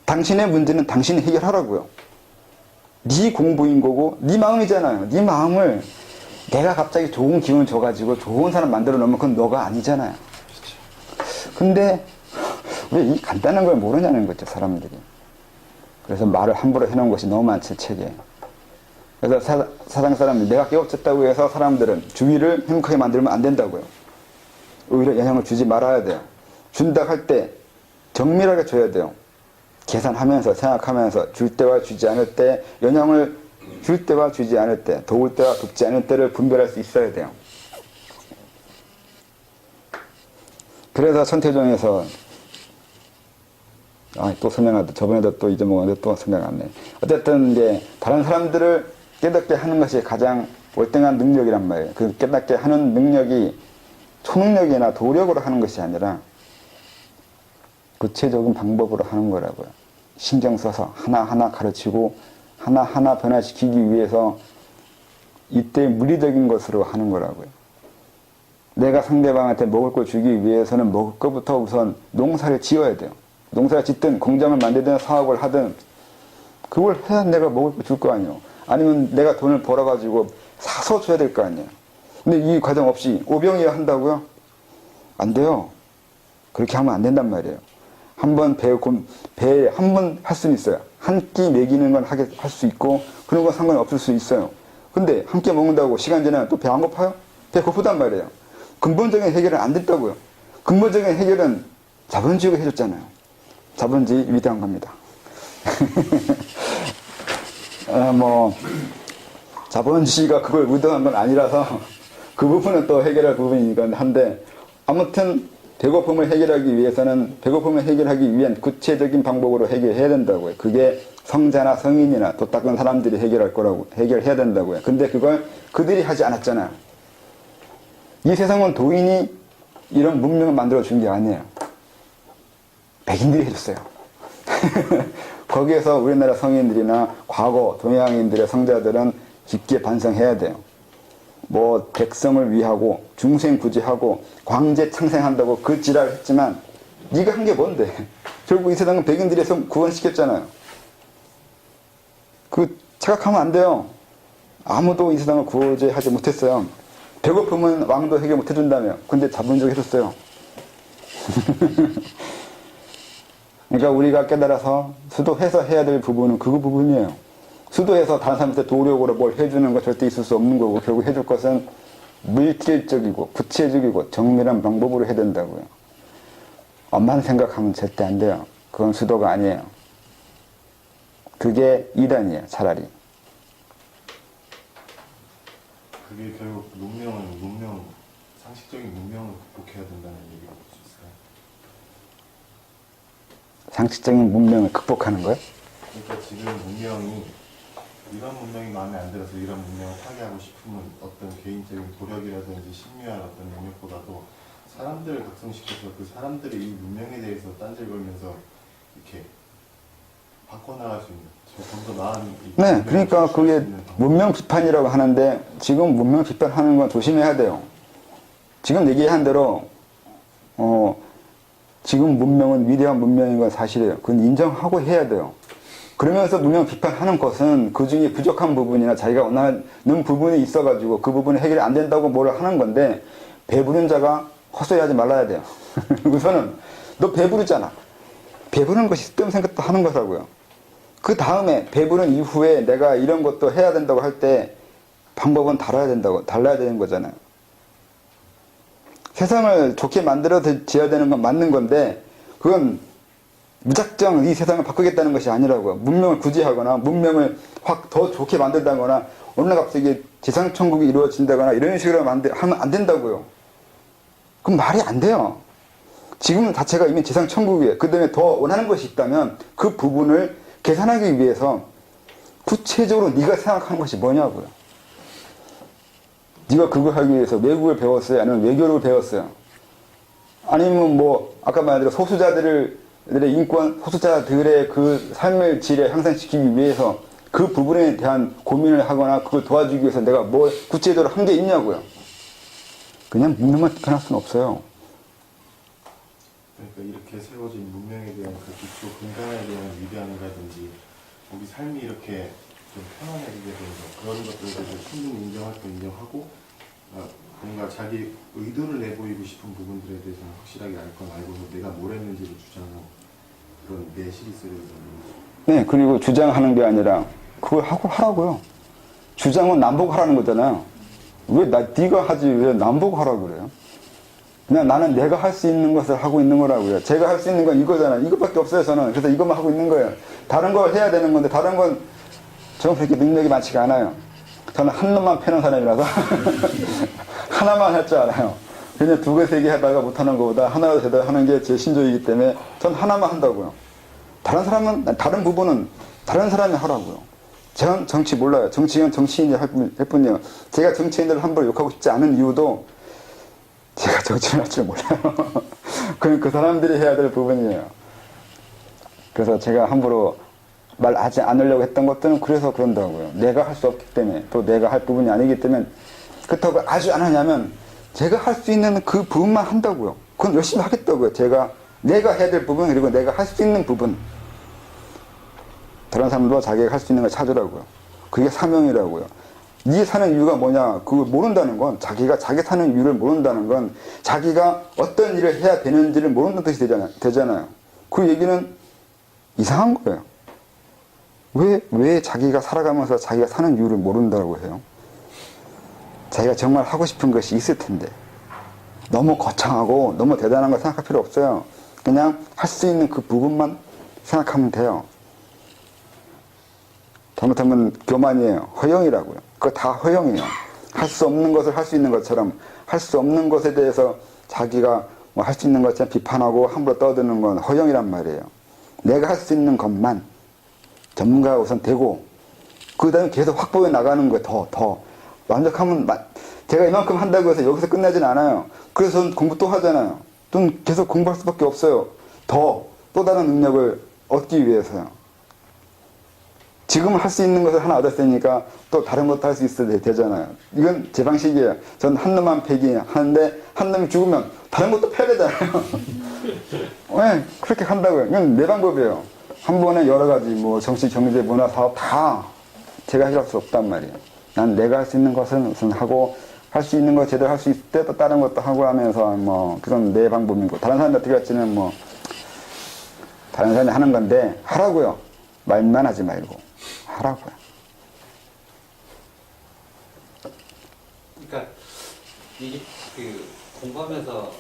당신의 문제는 당신이 해결하라고요. 네 공부인 거고 네 마음이잖아요. 네 마음을 내가 갑자기 좋은 기운 줘가지고 좋은 사람 만들어 놓으면 그건 너가 아니잖아요. 근데 왜 이 간단한 걸 모르냐는 거죠, 사람들이. 그래서 말을 함부로 해놓은 것이 너무 많지, 책에. 그래서 사상 사람들이 내가 깨우쳤다고 해서 사람들은 주위를 행복하게 만들면 안 된다고요. 오히려 영향을 주지 말아야 돼요. 준다 할 때 정밀하게 줘야 돼요. 계산하면서 생각하면서 줄 때와 주지 않을 때, 영향을 줄 때와 주지 않을 때, 도울 때와 돕지 않을 때를 분별할 수 있어야 돼요. 그래서 선태종에서 또 설명하다 저번에도 또 잊어먹었는데 또 설명 안 해. 어쨌든 이제 다른 사람들을 깨닫게 하는 것이 가장 월등한 능력이란 말이에요. 그 깨닫게 하는 능력이 초능력이나 도력으로 하는 것이 아니라 구체적인 방법으로 하는 거라고요. 신경 써서 하나하나 가르치고 하나하나 변화시키기 위해서 이때 물리적인 것으로 하는 거라고요. 내가 상대방한테 먹을 걸 주기 위해서는 먹을 것부터 우선 농사를 지어야 돼요. 농사를 짓든 공장을 만들든 사업을 하든 그걸 해야 내가 먹을 거 줄 거 아니에요. 아니면 내가 돈을 벌어가지고 사서 줘야 될 거 아니에요. 근데 이 과정 없이 오병이어 한다고요? 안 돼요. 그렇게 하면 안 된단 말이에요. 한번 배에 한 번 할 수는 있어요. 한 끼 먹이는 건 할 수 있고 그런 건 상관이 없을 수 있어요. 근데 한 끼 먹는다고 시간 지나면 또 배 안 고파요? 배 고프단 말이에요. 근본적인 해결은 안 됐다고요. 근본적인 해결은 자본주의가 해줬잖아요. 자본주의 위대한 겁니다. 자본주의가 그걸 의도한 건 아니라서 그 부분은 또 해결할 부분이긴 한데 아무튼 배고픔을 해결하기 위해서는 배고픔을 해결하기 위한 구체적인 방법으로 해결해야 된다고요. 그게 성자나 성인이나 도 닦은 사람들이 해결해야 된다고요. 근데 그걸 그들이 하지 않았잖아요. 이 세상은 도인이 이런 문명을 만들어 준 게 아니에요. 백인들이 해줬어요. 거기에서 우리나라 성인들이나 과거 동양인들의 성자들은 깊게 반성해야 돼요. 백성을 위하고 중생구제하고 광제 창생한다고 그 지랄을 했지만 네가 한 게 뭔데? 결국 이 세상은 백인들이 구원시켰잖아요. 그 착각하면 안 돼요. 아무도 이 세상을 구제하지 못했어요. 배고픔은 왕도 해결 못해준다며. 근데 자본주의 해줬어요. 그러니까 우리가 깨달아서 수도해서 해야 될 부분은 그 부분이에요. 수도해서 다른 사람한테 도력으로 뭘 해주는 거 절대 있을 수 없는 거고 결국 해줄 것은 물질적이고 구체적이고 정밀한 방법으로 해야 된다고요. 엄만 생각하면 절대 안 돼요. 그건 수도가 아니에요. 그게 이단이에요, 차라리. 그게 결국 상식적인 문명을 극복해야 된다는 얘기가 볼 수 있어요. 상식적인 문명을 극복하는 거예요? 그러니까 지금 문명이 이런 문명이 마음에 안 들어서 이런 문명을 파괴하고 싶으면 어떤 개인적인 도력이라든지 심리할 어떤 능력보다도 사람들을 각성시켜서 그 사람들이 이 문명에 대해서 딴질 걸면서 이렇게 바꿔나갈 수 있는 좀 더 나은 네, 그러니까 그게 문명 비판이라고 하는데 지금 문명 비판하는 건 조심해야 돼요. 지금 얘기한 대로 지금 문명은 위대한 문명인 건 사실이에요. 그건 인정하고 해야 돼요. 그러면서 문명 비판하는 것은 그 중에 부족한 부분이나 자기가 원하는 부분이 있어가지고 그 부분이 해결이 안 된다고 뭐를 하는 건데 배부른 자가 헛소리하지 말아야 돼요. 우선은 너 배부르잖아. 배부른 것이 쓸데없는 생각도 하는 거라고요. 그 다음에 배부른 이후에 내가 이런 것도 해야 된다고 할 때 방법은 달라야 되는 거잖아요. 세상을 좋게 만들어져야 되는 건 맞는 건데 그건 무작정 이 세상을 바꾸겠다는 것이 아니라고요. 문명을 구제하거나 문명을 확 더 좋게 만든다거나 어느 날 갑자기 지상천국이 이루어진다거나 이런 식으로 하면 안 된다고요. 그럼 말이 안 돼요. 지금 자체가 이미 지상천국이에요. 그 다음에 더 원하는 것이 있다면 그 부분을 계산하기 위해서 구체적으로 네가 생각하는 것이 뭐냐고요. 네가 그걸 하기 위해서 외국을 배웠어요? 아니면 외교를 배웠어요? 아니면 뭐 아까 말한 대로 소수자들의 인권, 소수자들의 그 삶의 질을 향상시키기 위해서 그 부분에 대한 고민을 하거나 그걸 도와주기 위해서 내가 뭘 구체적으로 한 게 있냐고요. 그냥 묵념만 끊을 수는 없어요. 그러니까 이렇게 세워진 문명에 대한 그 기초 근간에 대한 위대함이라든지 우리 삶이 이렇게 좀 편안해지게 되는 그런 것들에 대해서 충분히 인정할 때 인정하고 뭔가 자기 의도를 내보이고 싶은 부분들에 대해서는 확실하게 알 건 알고서 내가 뭘 했는지를 주장하는 그런 내실이 있어야 되잖아요. 네, 그리고 주장하는 게 아니라 그걸 하라고요. 주장은 남보고 하라는 거잖아요. 왜 네가 하지 왜 남보고 하라고 그래요? 그냥 나는 내가 할 수 있는 것을 하고 있는 거라고요. 제가 할 수 있는 건 이거잖아요. 이것밖에 없어요, 저는. 그래서 이것만 하고 있는 거예요. 다른 걸 해야 되는 건데, 다른 건 저는 그렇게 능력이 많지가 않아요. 저는 한 놈만 패는 사람이라서 하나만 할 줄 알아요. 그냥 두 개, 세 개 하다가 못하는 것보다 하나로 제대로 하는 게 제 신조이기 때문에 전 하나만 한다고요. 다른 사람은, 다른 부분은 다른 사람이 하라고요. 저는 정치 몰라요. 정치인은 정치인이 할 뿐이에요. 제가 정치인들을 함부로 욕하고 싶지 않은 이유도 제가 정치를 할 줄 몰라요. 그건 그 사람들이 해야 될 부분이에요. 그래서 제가 함부로 말하지 않으려고 했던 것들은 그래서 그런다고요. 내가 할 수 없기 때문에, 또 내가 할 부분이 아니기 때문에. 그렇다고 아주 안 하냐면 제가 할 수 있는 그 부분만 한다고요. 그건 열심히 하겠다고요. 내가 해야 될 부분, 그리고 내가 할 수 있는 부분. 다른 사람도 자기가 할 수 있는 걸 찾으라고요. 그게 사명이라고요. 네 사는 이유가 뭐냐, 그걸 모른다는 건, 자기가 자기 사는 이유를 모른다는 건, 자기가 어떤 일을 해야 되는지를 모른다는 뜻이 되잖아요. 그 얘기는 이상한 거예요. 왜 자기가 살아가면서 자기가 사는 이유를 모른다고 해요? 자기가 정말 하고 싶은 것이 있을 텐데. 너무 거창하고 너무 대단한 걸 생각할 필요 없어요. 그냥 할 수 있는 그 부분만 생각하면 돼요. 잘못하면 교만이에요. 허영이라고요. 그거 다 허영이에요. 할 수 없는 것을 할 수 있는 것처럼, 할 수 없는 것에 대해서 자기가 뭐 할 수 있는 것처럼 비판하고 함부로 떠드는 건 허영이란 말이에요. 내가 할 수 있는 것만 전문가가 우선 되고, 그 다음에 계속 확보해 나가는 거예요. 더. 완벽하면, 제가 이만큼 한다고 해서 여기서 끝나진 않아요. 그래서 전 공부 또 하잖아요. 좀 계속 공부할 수밖에 없어요. 또 다른 능력을 얻기 위해서요. 지금 할 수 있는 것을 하나 얻었으니까 또 다른 것도 할 수 있어야 되잖아요. 이건 제 방식이에요. 전 한 놈만 패기 하는데 한 놈이 죽으면 다른 것도 패야 되잖아요. 네, 그렇게 한다고요. 이건 내 방법이에요. 한 번에 여러 가지 뭐 정치, 경제, 문화, 사업 다 제가 해결할 수 없단 말이에요. 난 내가 할 수 있는 것은 우선 하고, 할 수 있는 거 제대로 할 수 있을 때 또 다른 것도 하고 하면서 뭐 그런 내 방법이고, 다른 사람이 어떻게 할지는 뭐 다른 사람이 하는 건데 하라고요. 말만 하지 말고 하라고요. 그러니까 이게 공부하면서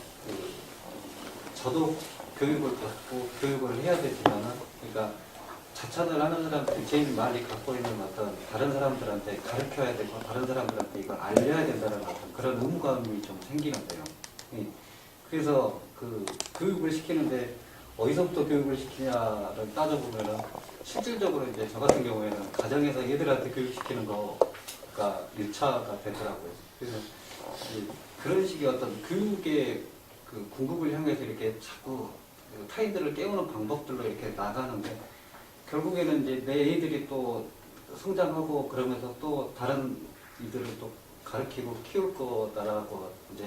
저도 교육을 받고 교육을 해야 되지만은, 그러니까 자천을 하는 사람들이 제일 많이 갖고 있는 어떤 다른 사람들한테 가르쳐야 되고 다른 사람들한테 이걸 알려야 된다는 어떤 그런 의무감이 좀 생기는데요. 그래서 그 교육을 시키는데 어디서부터 교육을 시키냐를 따져보면은 실질적으로 이제 저 같은 경우에는 가정에서 얘들한테 교육시키는 거가 1차가 되더라고요. 그래서 그런 식의 어떤 교육의 그 궁극을 향해서 이렇게 자꾸 타인들을 깨우는 방법들로 이렇게 나가는데, 결국에는 이제 내 애들이 또 성장하고 그러면서 또 다른 이들을 또 가르치고 키울 거다라고 이제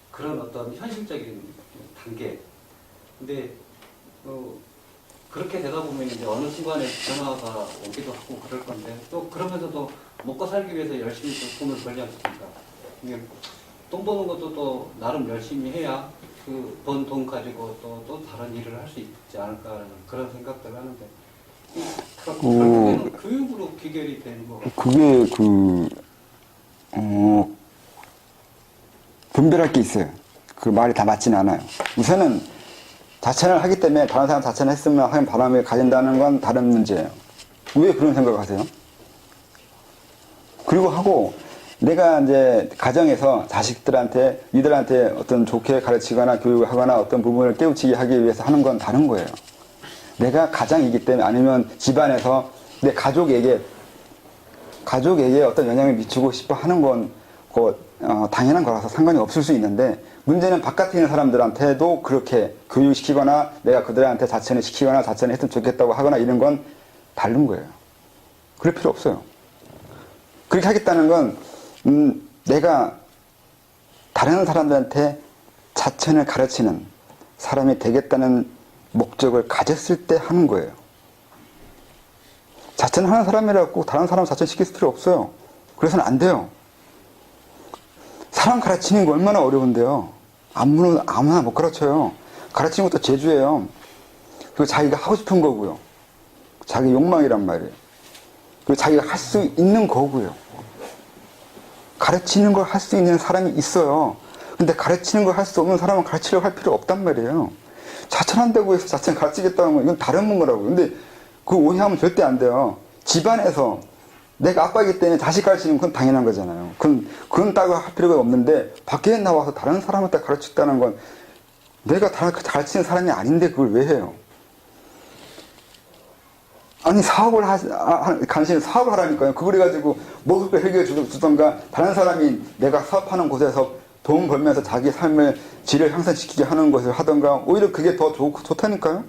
그런 어떤 현실적인 단계. 근데 그렇게 되다 보면 이제 어느 순간에 변화가 오기도 하고 그럴 건데, 또 그러면서도 먹고 살기 위해서 열심히 또 돈을 벌지 않습니까? 돈 버는 것도 또 나름 열심히 해야 그 번 돈 가지고 또 다른 일을 할 수 있지 않을까라는 그런 생각들을 하는데, 결국에는 교육으로 귀결이 되는 거. 그게 분별할 게 있어요. 그 말이 다 맞지는 않아요. 우선은 자천을 하기 때문에 다른 사람 자천을 했으면 하는 바람을 가진다는 건 다른 문제예요. 왜 그런 생각을 하세요? 그리고 하고 내가 이제 가정에서 자식들한테 이들한테 어떤 좋게 가르치거나 교육을 하거나 어떤 부분을 깨우치게 하기 위해서 하는 건 다른 거예요. 내가 가장이기 때문에 아니면 집안에서 내 가족에게 어떤 영향을 미치고 싶어 하는 건 당연한 거라서 상관이 없을 수 있는데 문제는 바깥에 있는 사람들한테도 그렇게 교육시키거나 내가 그들한테 자천을 시키거나 자천을 했으면 좋겠다고 하거나 이런 건 다른 거예요. 그럴 필요 없어요. 그렇게 하겠다는 건 내가 다른 사람들한테 자천을 가르치는 사람이 되겠다는 목적을 가졌을 때 하는 거예요. 자천하는 사람이라고 꼭 다른 사람 자천시킬 필요 없어요. 그래서는 안 돼요. 사람 가르치는 거 얼마나 어려운데요. 아무나 못 가르쳐요. 가르치는 것도 재주예요. 그리고 자기가 하고 싶은 거고요. 자기 욕망이란 말이에요. 그리고 자기가 할 수 있는 거고요. 가르치는 걸 할 수 있는 사람이 있어요. 근데 가르치는 걸 할 수 없는 사람은 가르치려고 할 필요 없단 말이에요. 자천한다고 해서 자천 가르치겠다는 건 이건 다른 거라고요. 근데 그 오해하면 절대 안 돼요. 집안에서 내가 아빠이기 때문에 자식 가르치는 건 당연한 거잖아요. 그건 따로 할 필요가 없는데 밖에 나와서 다른 사람한테 가르쳤다는 건 내가 가르치는 사람이 아닌데 그걸 왜 해요? 아니 사업을 간신히 사업을 하라니까요. 그걸 해가지고 먹을 거 해결해 주던가 다른 사람이 내가 사업하는 곳에서 돈 벌면서 자기 삶의 질을 향상시키게 하는 것을 하던가 오히려 그게 더 좋다니까요.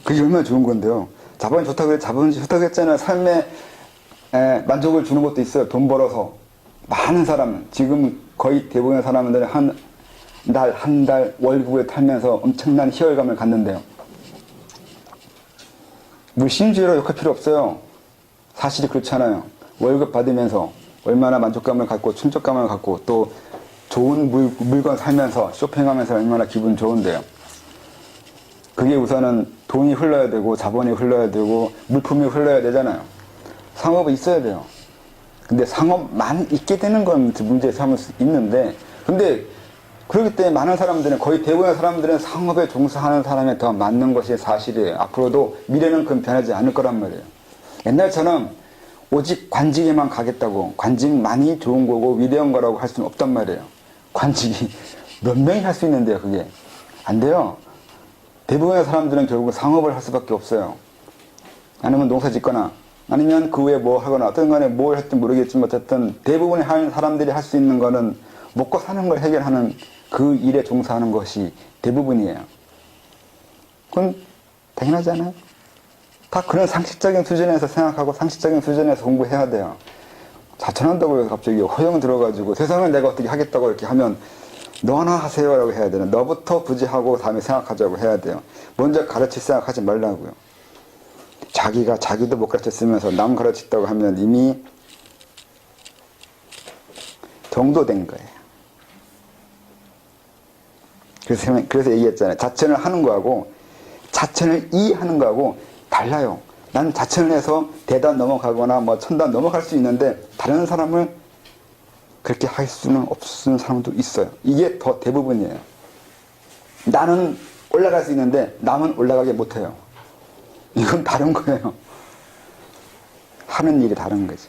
그게 얼마나 좋은 건데요. 자본이 좋다고 했잖아요. 삶에 만족을 주는 것도 있어요. 돈 벌어서 많은 사람은 지금 거의 대부분의 사람들은 한 달 월급을 타면서 엄청난 희열감을 갖는데요. 물심주의로 욕할 필요 없어요. 사실이 그렇잖아요. 월급 받으면서 얼마나 만족감을 갖고 충족감을 갖고 또 좋은 물건 살면서 쇼핑하면서 얼마나 기분 좋은데요. 그게 우선은 돈이 흘러야 되고 자본이 흘러야 되고 물품이 흘러야 되잖아요. 상업이 있어야 돼요. 근데 상업만 있게 되는 건 문제 삼을 수 있는데 근데 그렇기 때문에 많은 사람들은 거의 대부분의 사람들은 상업에 종사하는 사람에 더 맞는 것이 사실이에요. 앞으로도 미래는 그건 변하지 않을 거란 말이에요. 옛날처럼 오직 관직에만 가겠다고 관직만이 좋은 거고 위대한 거라고 할 수는 없단 말이에요. 관직이 몇 명이 할 수 있는데요. 그게 안 돼요. 대부분의 사람들은 결국 상업을 할 수밖에 없어요. 아니면 농사 짓거나 아니면 그 후에 뭐 하거나 어떤 간에 뭘 할지 모르겠지만 어쨌든 대부분의 사람들이 할 수 있는 거는 먹고 사는 걸 해결하는 그 일에 종사하는 것이 대부분이에요. 그건 당연하지 않아요? 다 그런 상식적인 수준에서 생각하고 상식적인 수준에서 공부해야 돼요. 자천한다고 해서 갑자기 허영 들어가지고 세상을 내가 어떻게 하겠다고 이렇게 하면 너나 하세요라고 해야 되는. 너부터 부지하고 다음에 생각하자고 해야 돼요. 먼저 가르칠 생각하지 말라고요. 자기도 못 가르쳤으면서 남 가르쳤다고 하면 이미 정도된 거예요. 그래서 얘기했잖아요. 자천을 하는 거하고 자천을 이해하는 거하고 달라요. 난 자천을 해서 대단 넘어가거나 뭐 천단 넘어갈 수 있는데 다른 사람을 그렇게 할 수는 없는 사람도 있어요. 이게 더 대부분이에요. 나는 올라갈 수 있는데 남은 올라가게 못해요. 이건 다른 거예요. 하는 일이 다른 거지.